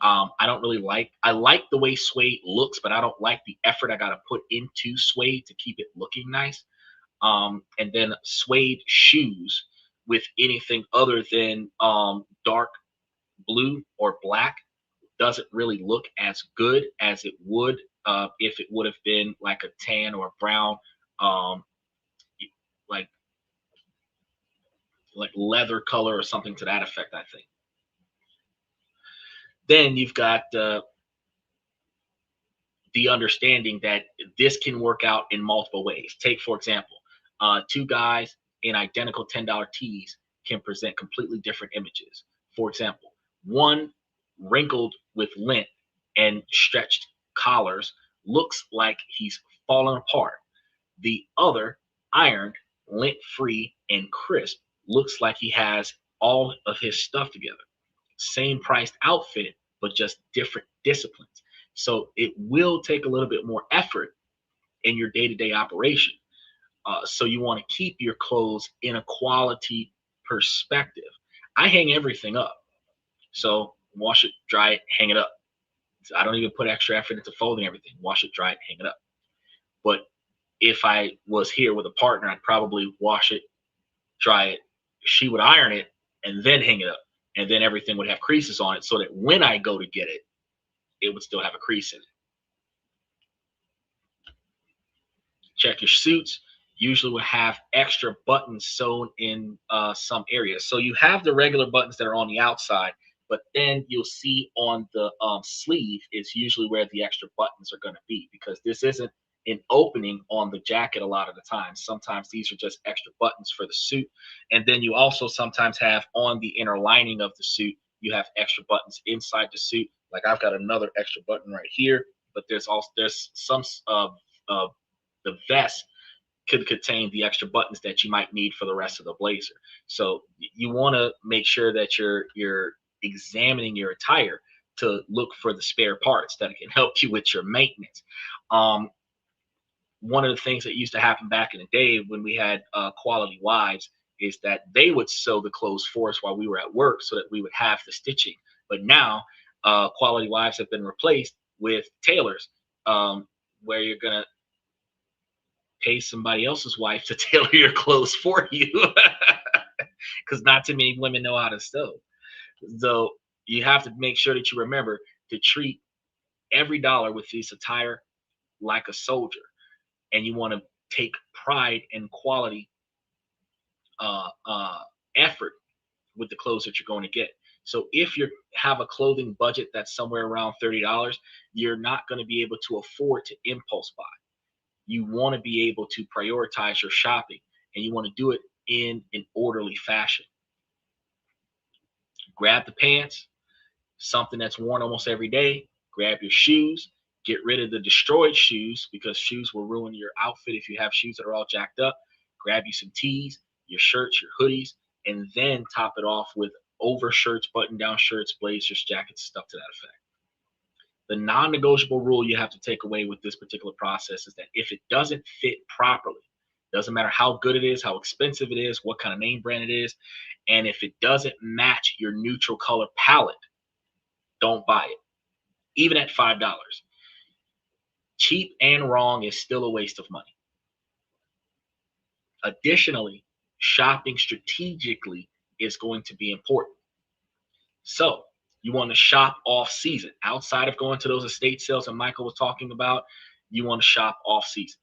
I don't really I like the way suede looks, but I don't like the effort I got to put into suede to keep it looking nice. And then suede shoes with anything other than dark blue or black doesn't really look as good as it would if it would have been like a tan or a brown, um, like leather color or something to that effect, I think. Then you've got the understanding that this can work out in multiple ways. Take, for example, two guys in identical $10 tees can present completely different images. For example, one wrinkled with lint and stretched collars looks like he's fallen apart. The other, ironed, lint free, and crisp, looks like he has all of his stuff together. Same priced outfit, but just different disciplines. So it will take a little bit more effort in your day-to-day operation. So you want to keep your clothes in a quality perspective. I hang everything up. So wash it, dry it, hang it up. So I don't even put extra effort into folding everything. Wash it, dry it, hang it up. But if I was here with a partner, I'd probably wash it, dry it. She would iron it and then hang it up. And then everything would have creases on it so that when I go to get it, it would still have a crease in it. Check your suits. Usually will have extra buttons sewn in some areas. So you have the regular buttons that are on the outside, but then you'll see on the sleeve is usually where the extra buttons are going to be, because this isn't an opening on the jacket a lot of the time. Sometimes these are just extra buttons for the suit. And then you also sometimes have on the inner lining of the suit, you have extra buttons inside the suit. Like I've got another extra button right here, but there's some the vest could contain the extra buttons that you might need for the rest of the blazer. So you want to make sure that you're examining your attire to look for the spare parts that can help you with your maintenance. One of the things that used to happen back in the day when we had quality wives is that they would sew the clothes for us while we were at work so that we would have the stitching. But now quality wives have been replaced with tailors, where you're going to pay somebody else's wife to tailor your clothes for you, because not too many women know how to sew. So you have to make sure that you remember to treat every dollar with this attire like a soldier, and you want to take pride and quality effort with the clothes that you're going to get. So if you have a clothing budget that's somewhere around $30, you're not going to be able to afford to impulse buy. You want to be able to prioritize your shopping, and you want to do it in an orderly fashion. Grab the pants, something that's worn almost every day. Grab your shoes. Get rid of the destroyed shoes because shoes will ruin your outfit if you have shoes that are all jacked up. Grab you some tees, your shirts, your hoodies, and then top it off with overshirts, button-down shirts, blazers, jackets, stuff to that effect. The non-negotiable rule you have to take away with this particular process is that if it doesn't fit properly, doesn't matter how good it is, how expensive it is, what kind of name brand it is, and if it doesn't match your neutral color palette, don't buy it, even at $5. Cheap and wrong is still a waste of money. Additionally, shopping strategically is going to be important. So you want to shop off season. Outside of going to those estate sales that Michael was talking about, you want to shop off season.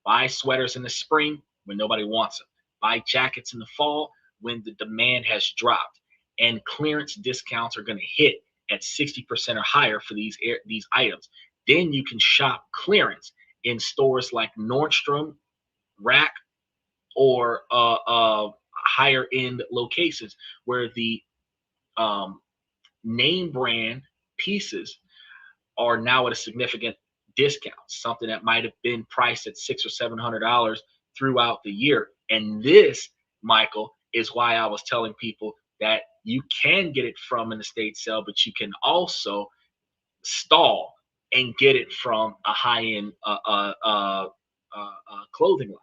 Buy sweaters in the spring when nobody wants them. Buy jackets in the fall when the demand has dropped. And clearance discounts are going to hit at 60% or higher for these items. Then you can shop clearance in stores like Nordstrom, Rack, or higher end locations where the name brand pieces are now at a significant discount, something that might have been priced at $600 or $700 throughout the year. And this, Michael, is why I was telling people that you can get it from an estate sale, but you can also stall and get it from a high-end clothing line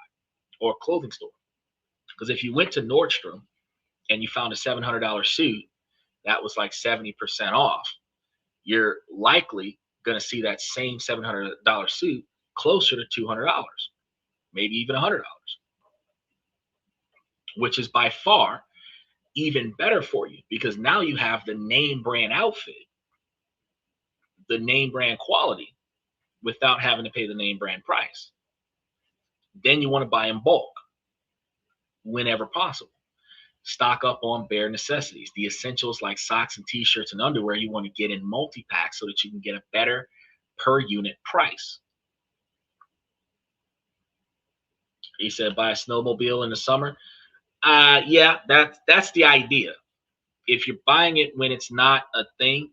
or clothing store. Because if you went to Nordstrom and you found a $700 suit that was like 70% off, you're likely going to see that same $700 suit closer to $200, maybe even $100, which is by far even better for you because now you have the name brand outfit, the name brand quality without having to pay the name brand price. Then you want to buy in bulk whenever possible. Stock up on bare necessities, the essentials like socks and t-shirts and underwear. You want to get in multi-packs so that you can get a better per unit price. He said buy a snowmobile in the summer. Yeah, that's the idea. If you're buying it when it's not a thing,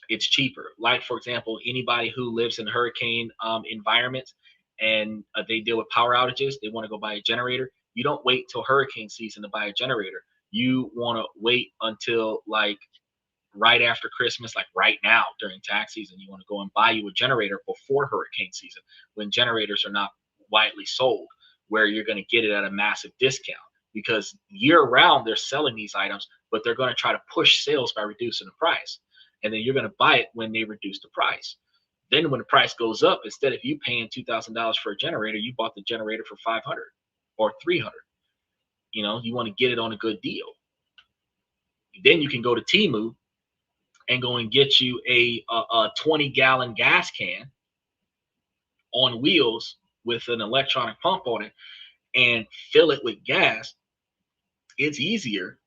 it's cheaper. Like, for example, anybody who lives in hurricane environments and they deal with power outages, they want to go buy a generator. You don't wait till hurricane season to buy a generator. You want to wait until like right after Christmas, like right now during tax season. You want to go and buy you a generator before hurricane season when generators are not widely sold, where you're going to get it at a massive discount. Because year round they're selling these items, but they're going to try to push sales by reducing the price. And then you're going to buy it when they reduce the price. Then when the price goes up, instead of you paying $2,000 for a generator, you bought the generator for $500 or $300. You know, you want to get it on a good deal. Then you can go to Temu and go and get you a 20-gallon gas can on wheels with an electronic pump on it and fill it with gas. It's easier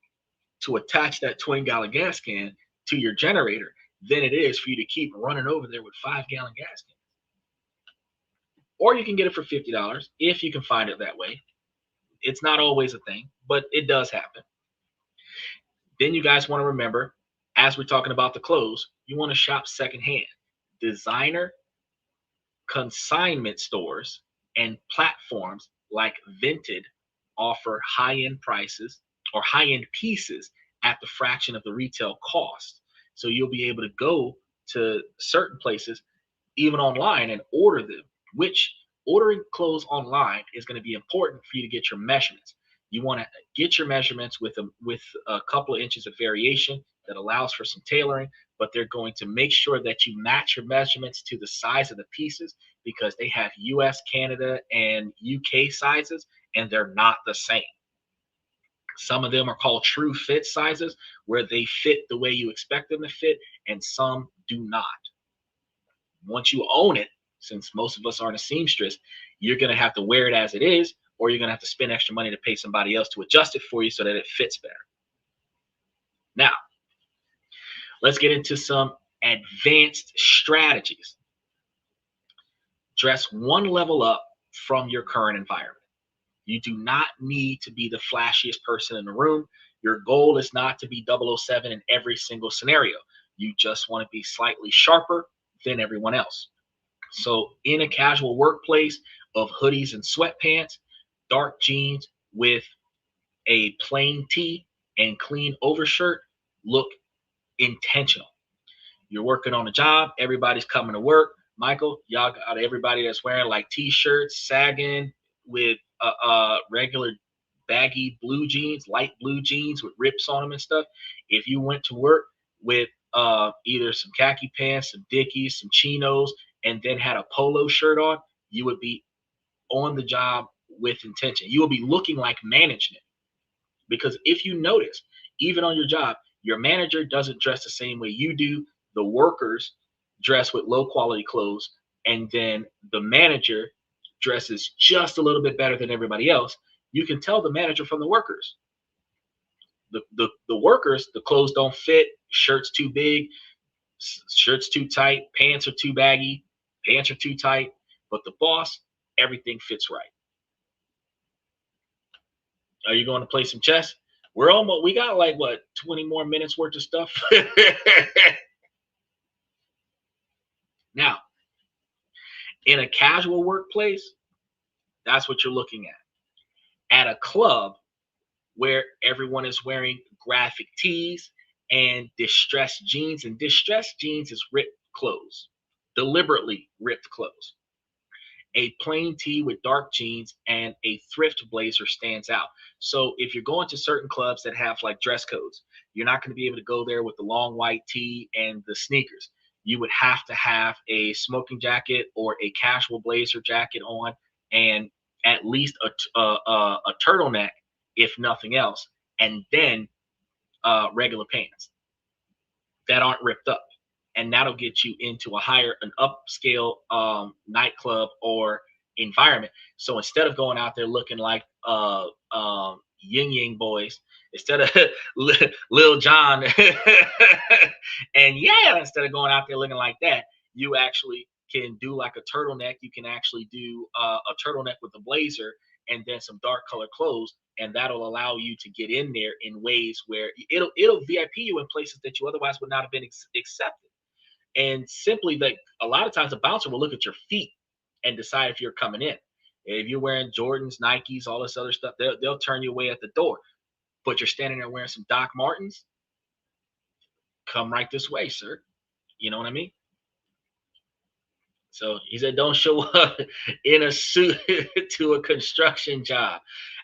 to attach that 20-gallon gas can to your generator than it is for you to keep running over there with 5-gallon gas cans. Or you can get it for $50 if you can find it that way. It's not always a thing, but it does happen. Then you guys want to remember, as we're talking about the clothes, you want to shop secondhand. Designer consignment stores and platforms like Vinted offer high-end prices or high-end pieces at the fraction of the retail cost. So you'll be able to go to certain places, even online, and order them, which ordering clothes online is going to be important for you to get your measurements. You want to get your measurements with a couple of inches of variation that allows for some tailoring, but they're going to make sure that you match your measurements to the size of the pieces because they have US, Canada, and UK sizes, and they're not the same. Some of them are called true fit sizes, where they fit the way you expect them to fit, and some do not. Once you own it, since most of us aren't a seamstress, you're going to have to wear it as it is, or you're going to have to spend extra money to pay somebody else to adjust it for you so that it fits better. Now, let's get into some advanced strategies. Dress one level up from your current environment. You do not need to be the flashiest person in the room. Your goal is not to be 007 in every single scenario. You just want to be slightly sharper than everyone else. So in a casual workplace of hoodies and sweatpants, dark jeans with a plain tee and clean overshirt, look intentional. You're working on a job, everybody's coming to work. Michael, y'all got everybody that's wearing like t-shirts, sagging with regular baggy blue jeans, light blue jeans with rips on them and stuff. If you went to work with either some khaki pants, some Dickies, some chinos, and then had a polo shirt on, you would be on the job with intention. You will be looking like management. Because if you notice, even on your job, your manager doesn't dress the same way you do. The workers dress with low quality clothes, and then the manager dresses just a little bit better than everybody else. You can tell the manager from the workers. The workers, the clothes don't fit, shirts too big, shirts too tight, pants are too baggy, pants are too tight. But the boss, everything fits right. Are you going to play some chess? We got like what, 20 more minutes worth of stuff. Now, in a casual workplace, that's what you're looking at. At a club where everyone is wearing graphic tees and distressed jeans, and distressed jeans is ripped clothes, deliberately ripped clothes. A plain tee with dark jeans and a thrift blazer stands out. So if you're going to certain clubs that have like dress codes, you're not going to be able to go there with the long white tee and the sneakers. You would have to have a smoking jacket or a casual blazer jacket on, and at least a turtleneck, if nothing else, and then regular pants that aren't ripped up. And that'll get you into an upscale nightclub or environment. So instead of going out there looking like Ying Yang boys, instead of Lil Jon, and yeah, instead of going out there looking like that, you actually can do like a turtleneck. You can actually do a turtleneck with a blazer and then some dark color clothes, and that'll allow you to get in there in ways where it'll VIP you in places that you otherwise would not have been accepted. And simply, like, a lot of times a bouncer will look at your feet and decide if you're coming in. If you're wearing Jordans, Nikes, all this other stuff, they'll turn you away at the door. But you're standing there wearing some Doc Martens, come right this way, sir. You know what I mean? So he said, don't show up in a suit to a construction job.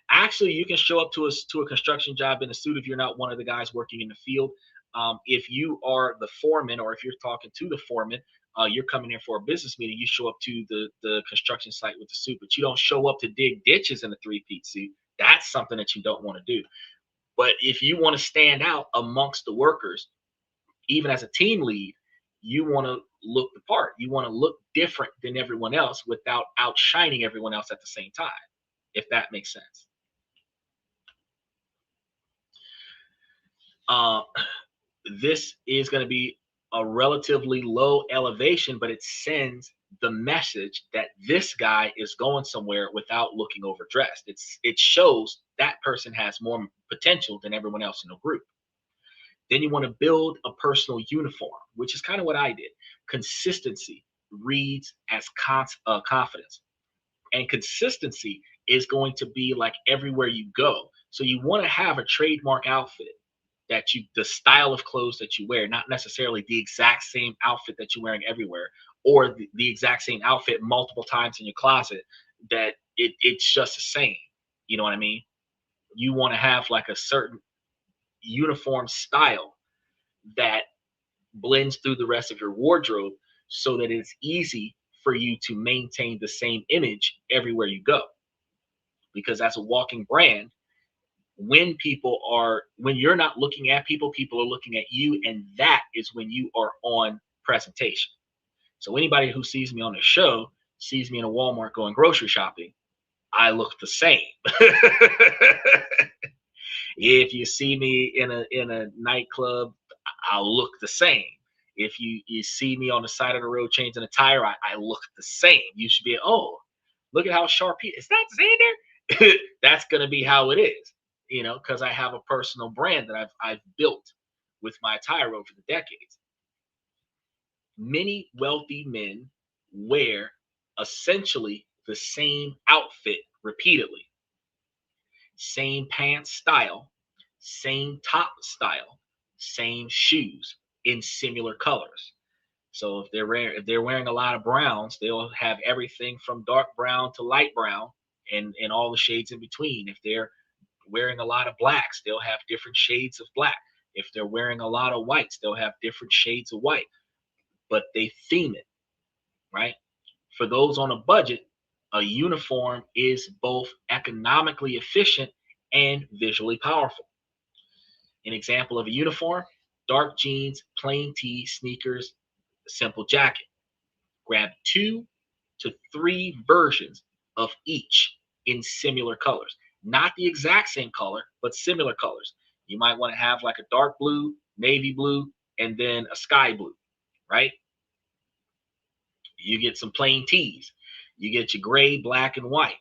Actually, you can show up to a construction job in a suit if you're not one of the guys working in the field. If you are the foreman, or if you're talking to the foreman, you're coming in for a business meeting, you show up to the construction site with the suit, but you don't show up to dig ditches in a three-piece suit. That's something that you don't want to do. But if you want to stand out amongst the workers, even as a team lead, you want to look the part. You want to look different than everyone else without outshining everyone else at the same time, if that makes sense. This is going to be a relatively low elevation, but it sends the message that this guy is going somewhere without looking overdressed. It shows that person has more potential than everyone else in the group. Then you want to build a personal uniform, which is kind of what I did. Consistency reads as confidence, and consistency is going to be like everywhere you go. So you want to have a trademark outfit the style of clothes that you wear, not necessarily the exact same outfit that you're wearing everywhere, or the exact same outfit multiple times in your closet, that it's just the same. You know what I mean? You want to have like a certain uniform style that blends through the rest of your wardrobe so that it's easy for you to maintain the same image everywhere you go. Because as a walking brand, when you're not looking at people, people are looking at you, and that is when you are on presentation. So anybody who sees me on the show sees me in a Walmart going grocery shopping, I look the same. If you see me in a nightclub, I'll look the same. If you see me on the side of the road changing a tire, I look the same. You should be, oh, look at how sharp he is. That Xander? That's going to be how it is, because I have a personal brand that I've built with my attire over the decades. Many wealthy men wear essentially the same outfit repeatedly, same pants style, same top style, same shoes in similar colors. So if they're wearing a lot of browns, they'll have everything from dark brown to light brown and all the shades in between. If they're wearing a lot of blacks, they'll have different shades of black. If they're wearing a lot of whites, they'll have different shades of white, but they theme it, right? For those on a budget, a uniform is both economically efficient and visually powerful. An example of a uniform: dark jeans, plain tee, sneakers, simple jacket. Grab 2 to 3 versions of each in similar colors. Not the exact same color, but similar colors. You might want to have like a dark blue, navy blue, and then a sky blue, right? You get some plain tees. You get your gray, black, and white.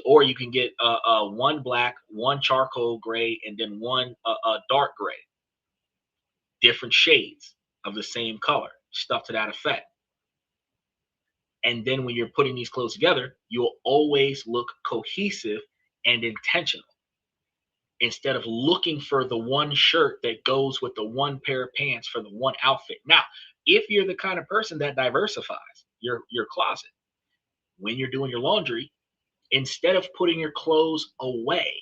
Or you can get one black, one charcoal gray, and then one dark gray. Different shades of the same color, stuff to that effect. And then when you're putting these clothes together, you'll always look cohesive and intentional instead of looking for the one shirt that goes with the one pair of pants for the one outfit. Now, if you're the kind of person that diversifies your closet, when you're doing your laundry, instead of putting your clothes away,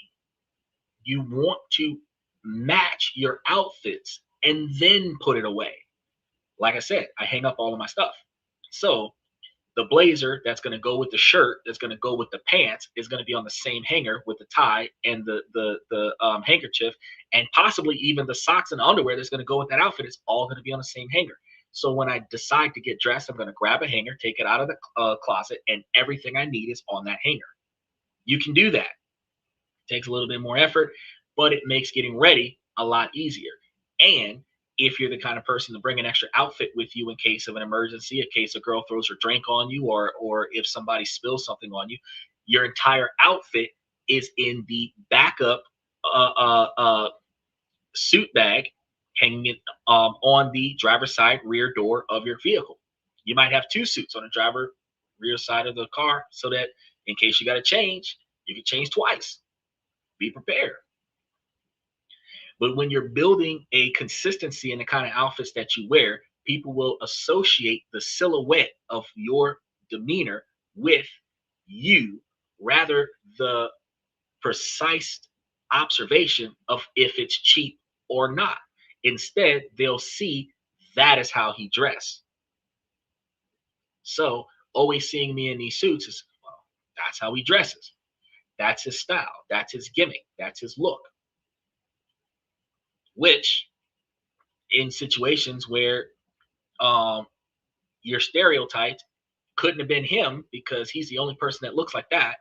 you want to match your outfits and then put it away. Like I said, I hang up all of my stuff. So the blazer that's going to go with the shirt that's going to go with the pants is going to be on the same hanger with the tie and the handkerchief, and possibly even the socks and the underwear that's going to go with that outfit is all going to be on the same hanger. So when I decide to get dressed, I'm going to grab a hanger, take it out of the closet, and everything I need is on that hanger. You can do that. It takes a little bit more effort, but it makes getting ready a lot easier. And if you're the kind of person to bring an extra outfit with you in case of an emergency, in case a girl throws her drink on you, or if somebody spills something on you, your entire outfit is in the backup suit bag hanging it on the driver's side rear door of your vehicle. You might have 2 suits on the driver rear side of the car so that in case you got to change, you can change twice. Be prepared. But when you're building a consistency in the kind of outfits that you wear, people will associate the silhouette of your demeanor with you rather the precise observation of if it's cheap or not. Instead, they'll see that is how he dressed. So always seeing me in these suits is, well, that's how he dresses. That's his style. That's his gimmick. That's his look. Which in situations where your stereotype couldn't have been him because he's the only person that looks like that.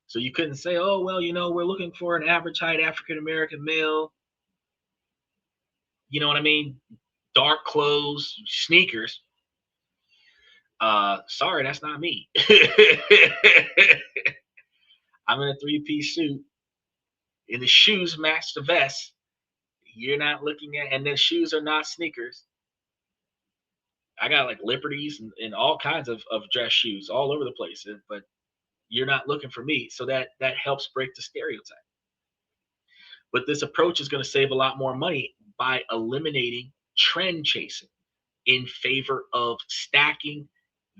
So you couldn't say, oh, well, we're looking for an average height African American male. You know what I mean? Dark clothes, sneakers. Sorry, that's not me. I'm in a 3-piece suit, and the shoes match the vest. You're not looking at, and the shoes are not sneakers. I got like Liberties and all kinds of dress shoes all over the place, but you're not looking for me. So that helps break the stereotype. But this approach is going to save a lot more money by eliminating trend chasing in favor of stacking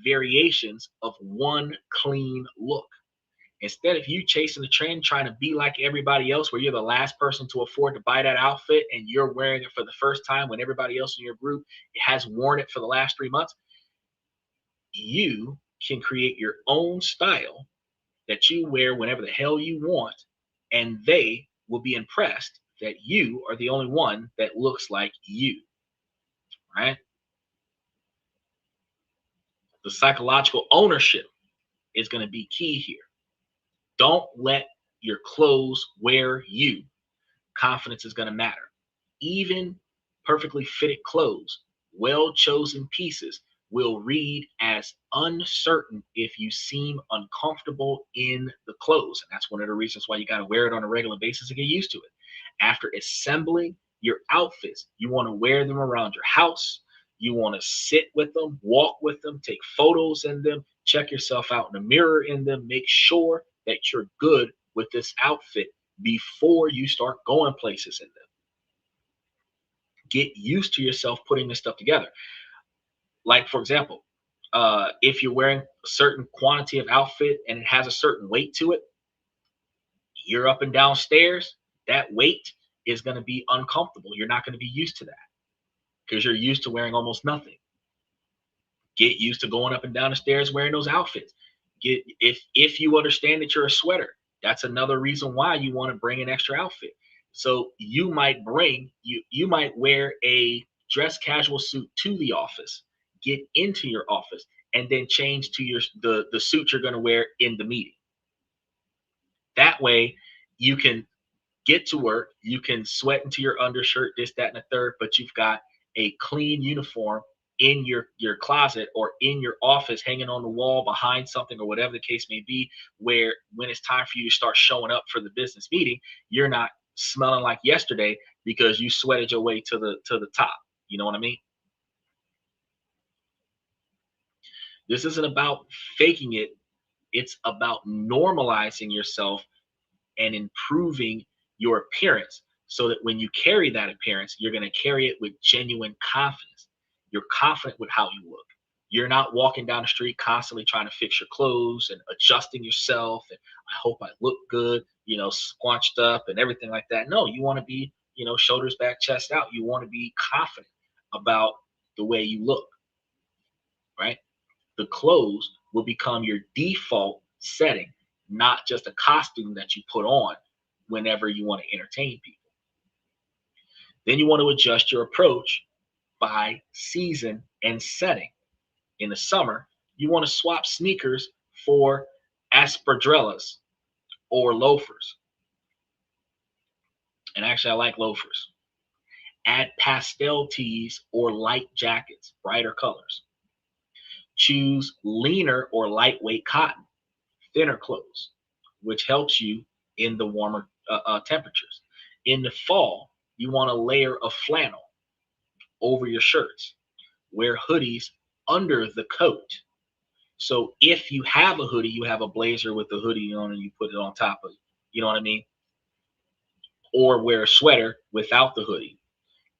variations of one clean look. Instead of you chasing the trend, trying to be like everybody else, where you're the last person to afford to buy that outfit and you're wearing it for the first time when everybody else in your group has worn it for the last 3 months, you can create your own style that you wear whenever the hell you want, and they will be impressed that you are the only one that looks like you, right? The psychological ownership is going to be key here. Don't let your clothes wear you. Confidence is going to matter. Even perfectly fitted clothes, well chosen pieces will read as uncertain if you seem uncomfortable in the clothes. And that's one of the reasons why you got to wear it on a regular basis to get used to it. After assembling your outfits, you want to wear them around your house. You want to sit with them, walk with them, take photos in them, check yourself out in the mirror in them, make sure that you're good with this outfit before you start going places in them. Get used to yourself putting this stuff together. Like, for example, if you're wearing a certain quantity of outfit and it has a certain weight to it, you're up and down stairs, that weight is going to be uncomfortable. You're not going to be used to that because you're used to wearing almost nothing. Get used to going up and down the stairs wearing those outfits. If you understand that you're a sweater, that's another reason why you want to bring an extra outfit. So you might wear a dress casual suit to the office, get into your office, and then change to the suit you're going to wear in the meeting. That way you can get to work, you can sweat into your undershirt, this, that, and the third, but you've got a clean uniform in your closet or in your office, hanging on the wall behind something or whatever the case may be, where when it's time for you to start showing up for the business meeting, you're not smelling like yesterday because you sweated your way to the top. You know what I mean? This isn't about faking it. It's about normalizing yourself and improving your appearance so that when you carry that appearance, you're going to carry it with genuine confidence. You're confident with how you look. You're not walking down the street constantly trying to fix your clothes and adjusting yourself. And I hope I look good, squanched up and everything like that. No, you want to be, shoulders back, chest out. You want to be confident about the way you look, right? The clothes will become your default setting, not just a costume that you put on whenever you want to entertain people. Then you want to adjust your approach by season and setting. In the summer, you want to swap sneakers for espadrilles or loafers. And actually, I like loafers. Add pastel tees or light jackets, brighter colors. Choose leaner or lightweight cotton, thinner clothes, which helps you in the warmer temperatures. In the fall, you want a layer of flannel over your shirts. Wear hoodies under the coat. So if you have a hoodie, you have a blazer with the hoodie on and you put it on top of it. You know what I mean? Or wear a sweater without the hoodie.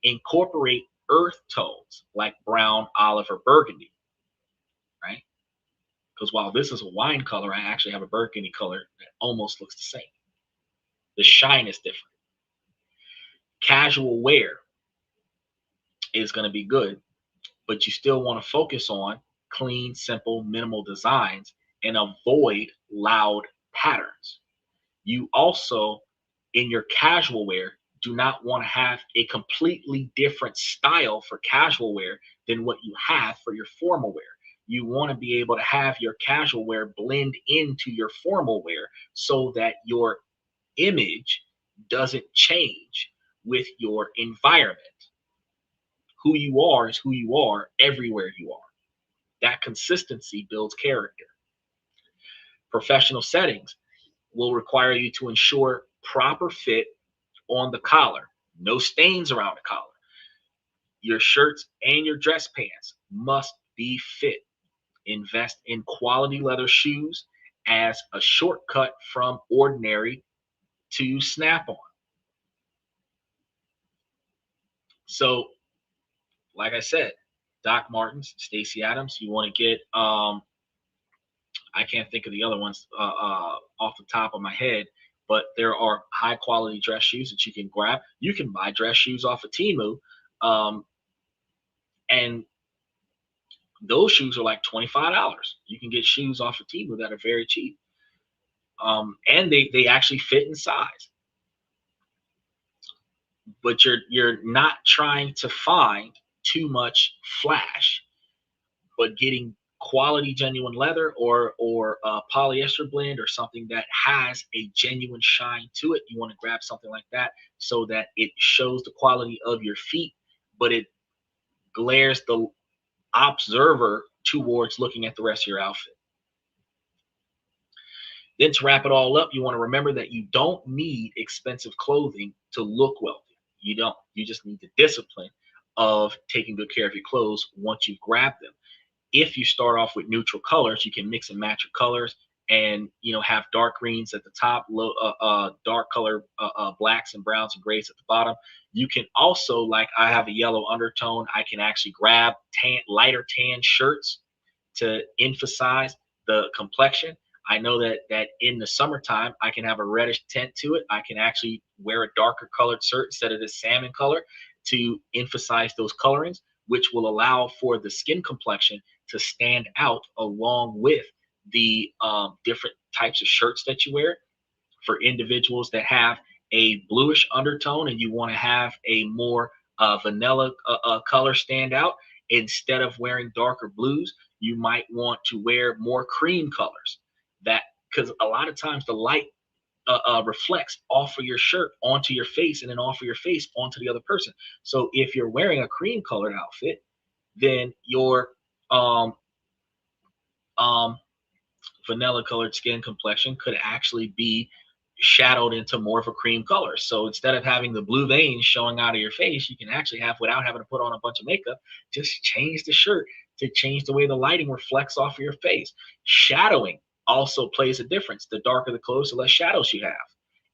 Incorporate earth tones like brown, olive, or burgundy, right? Because while this is a wine color, I actually have a burgundy color that almost looks the same. The shine is different. Casual wear is going to be good, but you still want to focus on clean, simple, minimal designs and avoid loud patterns. You also, in your casual wear, do not want to have a completely different style for casual wear than what you have for your formal wear. You want to be able to have your casual wear blend into your formal wear so that your image doesn't change with your environment. Who you are is who you are everywhere you are. That consistency builds character. Professional settings will require you to ensure proper fit on the collar, no stains around the collar. Your shirts and your dress pants must be fit. Invest in quality leather shoes as a shortcut from ordinary to snap on. So, like I said, Doc Martens, Stacey Adams, you want to get I can't think of the other ones off the top of my head, but there are high quality dress shoes that you can grab. You can buy dress shoes off of Temu, and those shoes are like $25. You can get shoes off of Temu that are very cheap, and they actually fit in size. But you're not trying to find too much flash, but getting quality genuine leather or polyester blend or something that has a genuine shine to it. You want to grab something like that so that it shows the quality of your feet, but it glares the observer towards looking at the rest of your outfit. Then to wrap it all up, you want to remember that you don't need expensive clothing to look wealthy. You don't. You just need the discipline of taking good care of your clothes once you've grabbed them. If you start off with neutral colors, you can mix and match your colors, and have dark greens at the top, low dark color blacks and browns and grays at the bottom. You can also, like I have a yellow undertone, I can actually grab lighter tan shirts to emphasize the complexion. I know that in the summertime I can have a reddish tint to it. I can actually wear a darker colored shirt instead of this salmon color to emphasize those colorings, which will allow for the skin complexion to stand out along with the different types of shirts that you wear. For individuals that have a bluish undertone and you want to have a more vanilla color stand out, instead of wearing darker blues, you might want to wear more cream colors. That because a lot of times the light reflects off of your shirt onto your face and then off of your face onto the other person. So if you're wearing a cream colored outfit, then your um, um, vanilla colored skin complexion could actually be shadowed into more of a cream color. So instead of having the blue veins showing out of your face, you can actually have, without having to put on a bunch of makeup, just change the shirt to change the way the lighting reflects off of your face. Shadowing also plays a difference. The darker the clothes, the less shadows you have.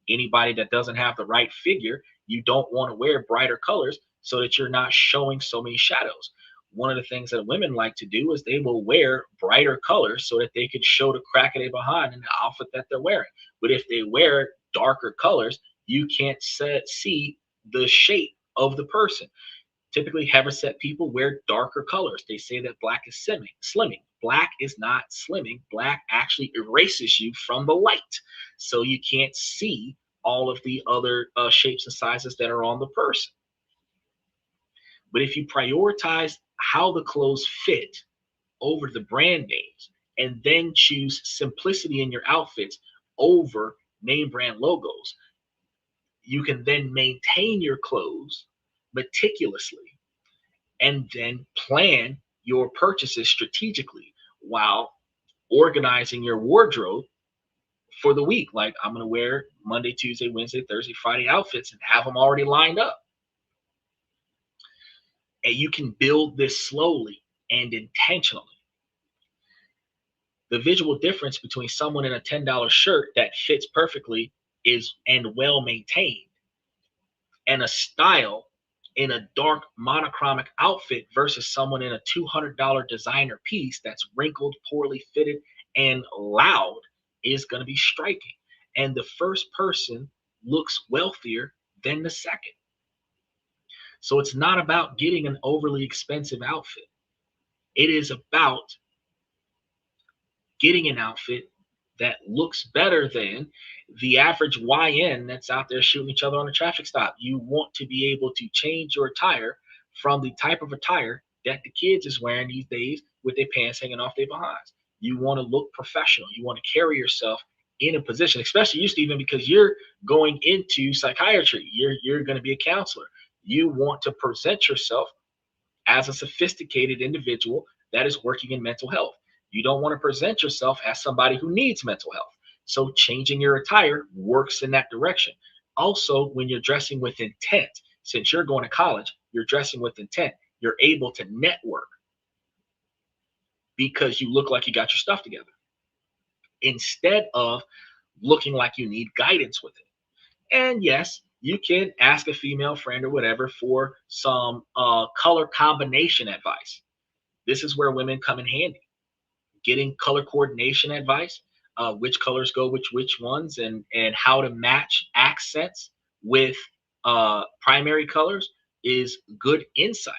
Anybody that doesn't have the right figure, you don't want to wear brighter colors so that you're not showing so many shadows. One of the things that women like to do is they will wear brighter colors so that they can show the crack of their behind in the outfit that they're wearing. But if they wear darker colors, you can't see the shape of the person. Typically, heavyset people wear darker colors. They say that black is slimming. Black is not slimming. Black actually erases you from the light. So you can't see all of the other shapes and sizes that are on the person. But if you prioritize how the clothes fit over the brand names and then choose simplicity in your outfits over name brand logos, you can then maintain your clothes meticulously and then plan your purchases strategically while organizing your wardrobe for the week. Like, I'm going to wear Monday, Tuesday, Wednesday, Thursday, Friday outfits and have them already lined up. And you can build this slowly and intentionally. The visual difference between someone in a $10 shirt that fits perfectly is and well maintained, and a style in a dark monochromatic outfit versus someone in a $200 designer piece that's wrinkled, poorly fitted, and loud is going to be striking. And the first person looks wealthier than the second. So it's not about getting an overly expensive outfit. It is about getting an outfit that looks better than the average YN that's out there shooting each other on a traffic stop. You want to be able to change your attire from the type of attire that the kids is wearing these days with their pants hanging off their behinds. You want to look professional. You want to carry yourself in a position, especially you, Stephen, because you're going into psychiatry. You're going to be a counselor. You want to present yourself as a sophisticated individual that is working in mental health. You don't want to present yourself as somebody who needs mental health. So changing your attire works in that direction. Also, when you're dressing with intent, since you're going to college, you're dressing with intent. You're able to network because you look like you got your stuff together instead of looking like you need guidance with it. And yes, you can ask a female friend or whatever for some color combination advice. This is where women come in handy. Getting color coordination advice, which colors go which ones, and how to match accents with primary colors is good insight.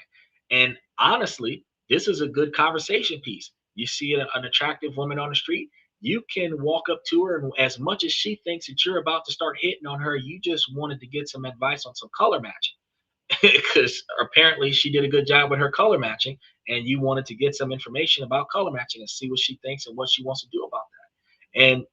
And honestly, this is a good conversation piece. You see an attractive woman on the street, you can walk up to her, and as much as she thinks that you're about to start hitting on her, you just wanted to get some advice on some color matching because apparently she did a good job with her color matching, and you wanted to get some information about color matching and see what she thinks and what she wants to do about that. And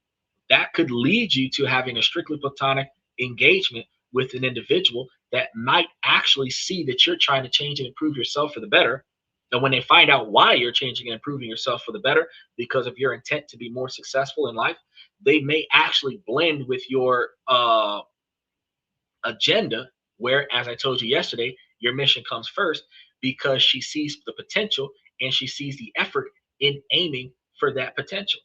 that could lead you to having a strictly platonic engagement with an individual that might actually see that you're trying to change and improve yourself for the better, And when they find out why you're changing and improving yourself for the better because of your intent to be more successful in life, they may actually blend with your agenda, where, as I told you yesterday, your mission comes first because she sees the potential and she sees the effort in aiming for that potential.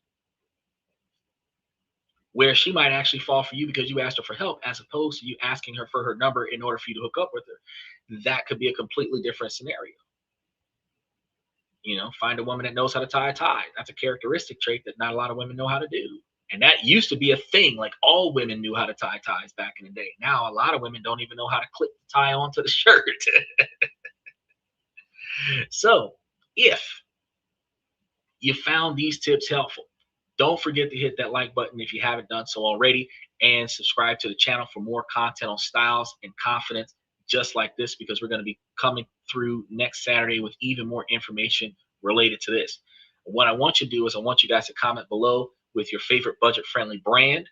Where she might actually fall for you because you asked her for help, as opposed to you asking her for her number in order for you to hook up with her. That could be a completely different scenario. Find a woman that knows how to tie a tie. That's a characteristic trait that not a lot of women know how to do. And that used to be a thing. Like, all women knew how to tie ties back in the day. Now, a lot of women don't even know how to clip the tie onto the shirt. So, if you found these tips helpful, don't forget to hit that like button if you haven't done so already, and subscribe to the channel for more content on styles and confidence just like this, because we're going to be coming through next Saturday with even more information related to this. What I want you to do is I want you guys to comment below with your favorite budget-friendly brand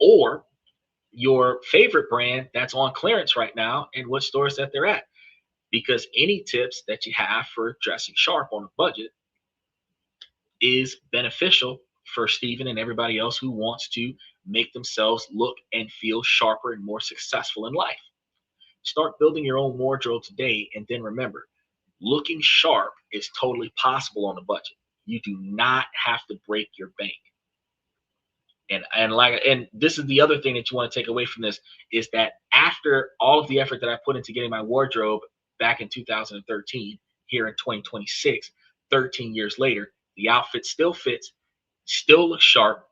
or your favorite brand that's on clearance right now and what stores that they're at, because any tips that you have for dressing sharp on a budget is beneficial for Steven and everybody else who wants to make themselves look and feel sharper and more successful in life. Start building your own wardrobe today, and then remember, looking sharp is totally possible on a budget. You do not have to break your bank. And this is the other thing that you want to take away from this, is that after all of the effort that I put into getting my wardrobe back in 2013, here in 2026, 13 years later, the outfit still fits, still looks sharp,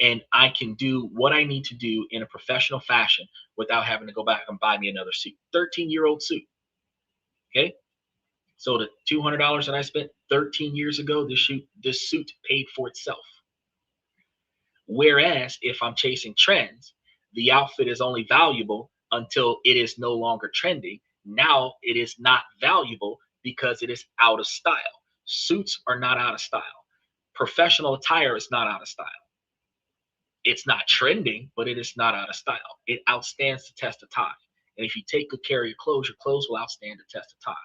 and I can do what I need to do in a professional fashion without having to go back and buy me another suit. 13-year-old suit. Okay? So the $200 that I spent 13 years ago, this suit paid for itself. Whereas if I'm chasing trends, the outfit is only valuable until it is no longer trending. Now it is not valuable because it is out of style. Suits are not out of style. Professional attire is not out of style. It's not trending, but it is not out of style. It outstands the test of time. And if you take good care of your clothes will outstand the test of time.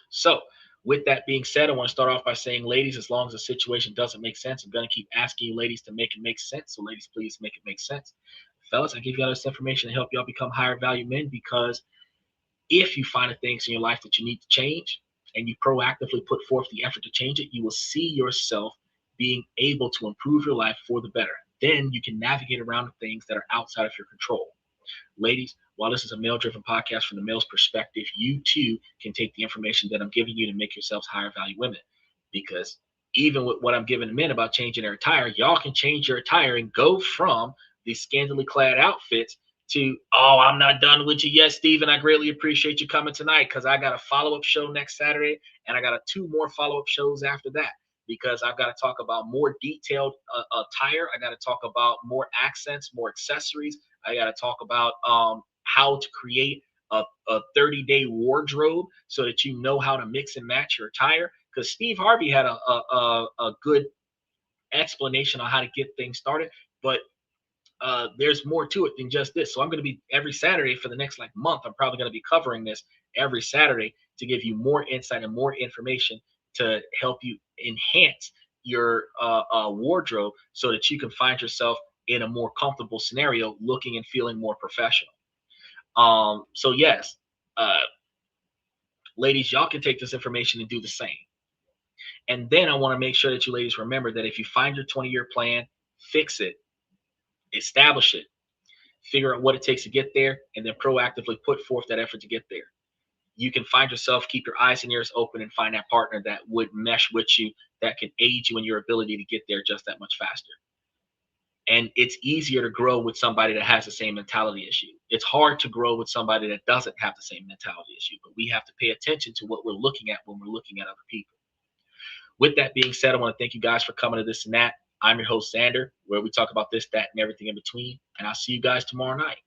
So with that being said, I want to start off by saying, ladies, as long as the situation doesn't make sense, I'm going to keep asking you ladies to make it make sense. So ladies, please make it make sense. Fellas, I give you all this information to help y'all become higher value men, because if you find the things in your life that you need to change and you proactively put forth the effort to change it, you will see yourself being able to improve your life for the better. Then you can navigate around the things that are outside of your control. Ladies, while this is a male-driven podcast from the male's perspective, you too can take the information that I'm giving you to make yourselves higher value women. Because even with what I'm giving the men about changing their attire, y'all can change your attire and go from these scantily clad outfits to, oh, I'm not done with you yet, Steven. I greatly appreciate you coming tonight, because I got a follow-up show next Saturday, and I got 2 more follow-up shows after that, because I've got to talk about more detailed attire. I got to talk about more accents, more accessories. I got to talk about how to create a 30-day wardrobe so that you know how to mix and match your attire. Because Steve Harvey had a good explanation on how to get things started, but there's more to it than just this. So I'm going to be every Saturday for the next month. I'm probably going to be covering this every Saturday to give you more insight and more information to help you enhance your wardrobe so that you can find yourself in a more comfortable scenario, looking and feeling more professional. So yes, ladies, y'all can take this information and do the same. And then I want to make sure that you ladies remember that if you find your 20-year plan, fix it, establish it, figure out what it takes to get there, and then proactively put forth that effort to get there. You can find yourself, keep your eyes and ears open, and find that partner that would mesh with you, that can aid you in your ability to get there just that much faster. And it's easier to grow with somebody that has the same mentality as you. It's hard to grow with somebody that doesn't have the same mentality as you, but we have to pay attention to what we're looking at when we're looking at other people. With that being said, I want to thank you guys for coming to This and That. I'm your host, Xander, where we talk about this, that, and everything in between. And I'll see you guys tomorrow night.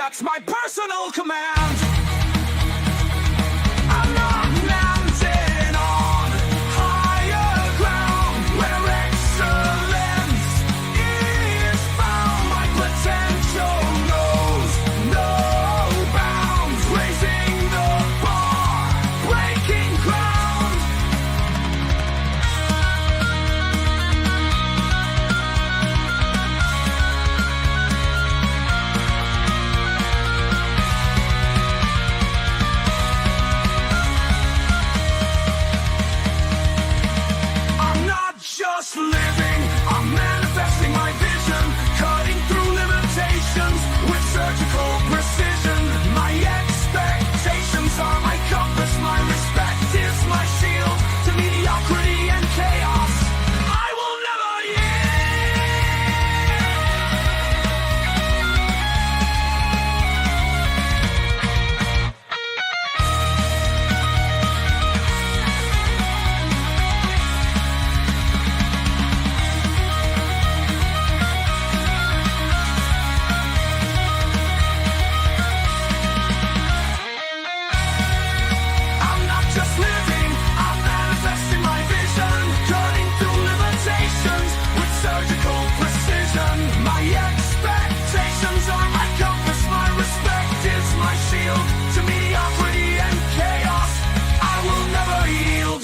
That's my personal command. I'm not mounted on higher ground where excellence is found. My potential knows no bounds, raising the bar, breaking ground. I'm not just living, I'm manifesting my vision, cutting through limitations with surgical precision. My expectations are my compass, my respect is my shield to mediocrity and chaos. I will never I'm not just living, I'm manifesting my vision, cutting through limitations with surgical precision. My expectations are my compass, my respect is my shield to mediocrity and chaos. I will never yield.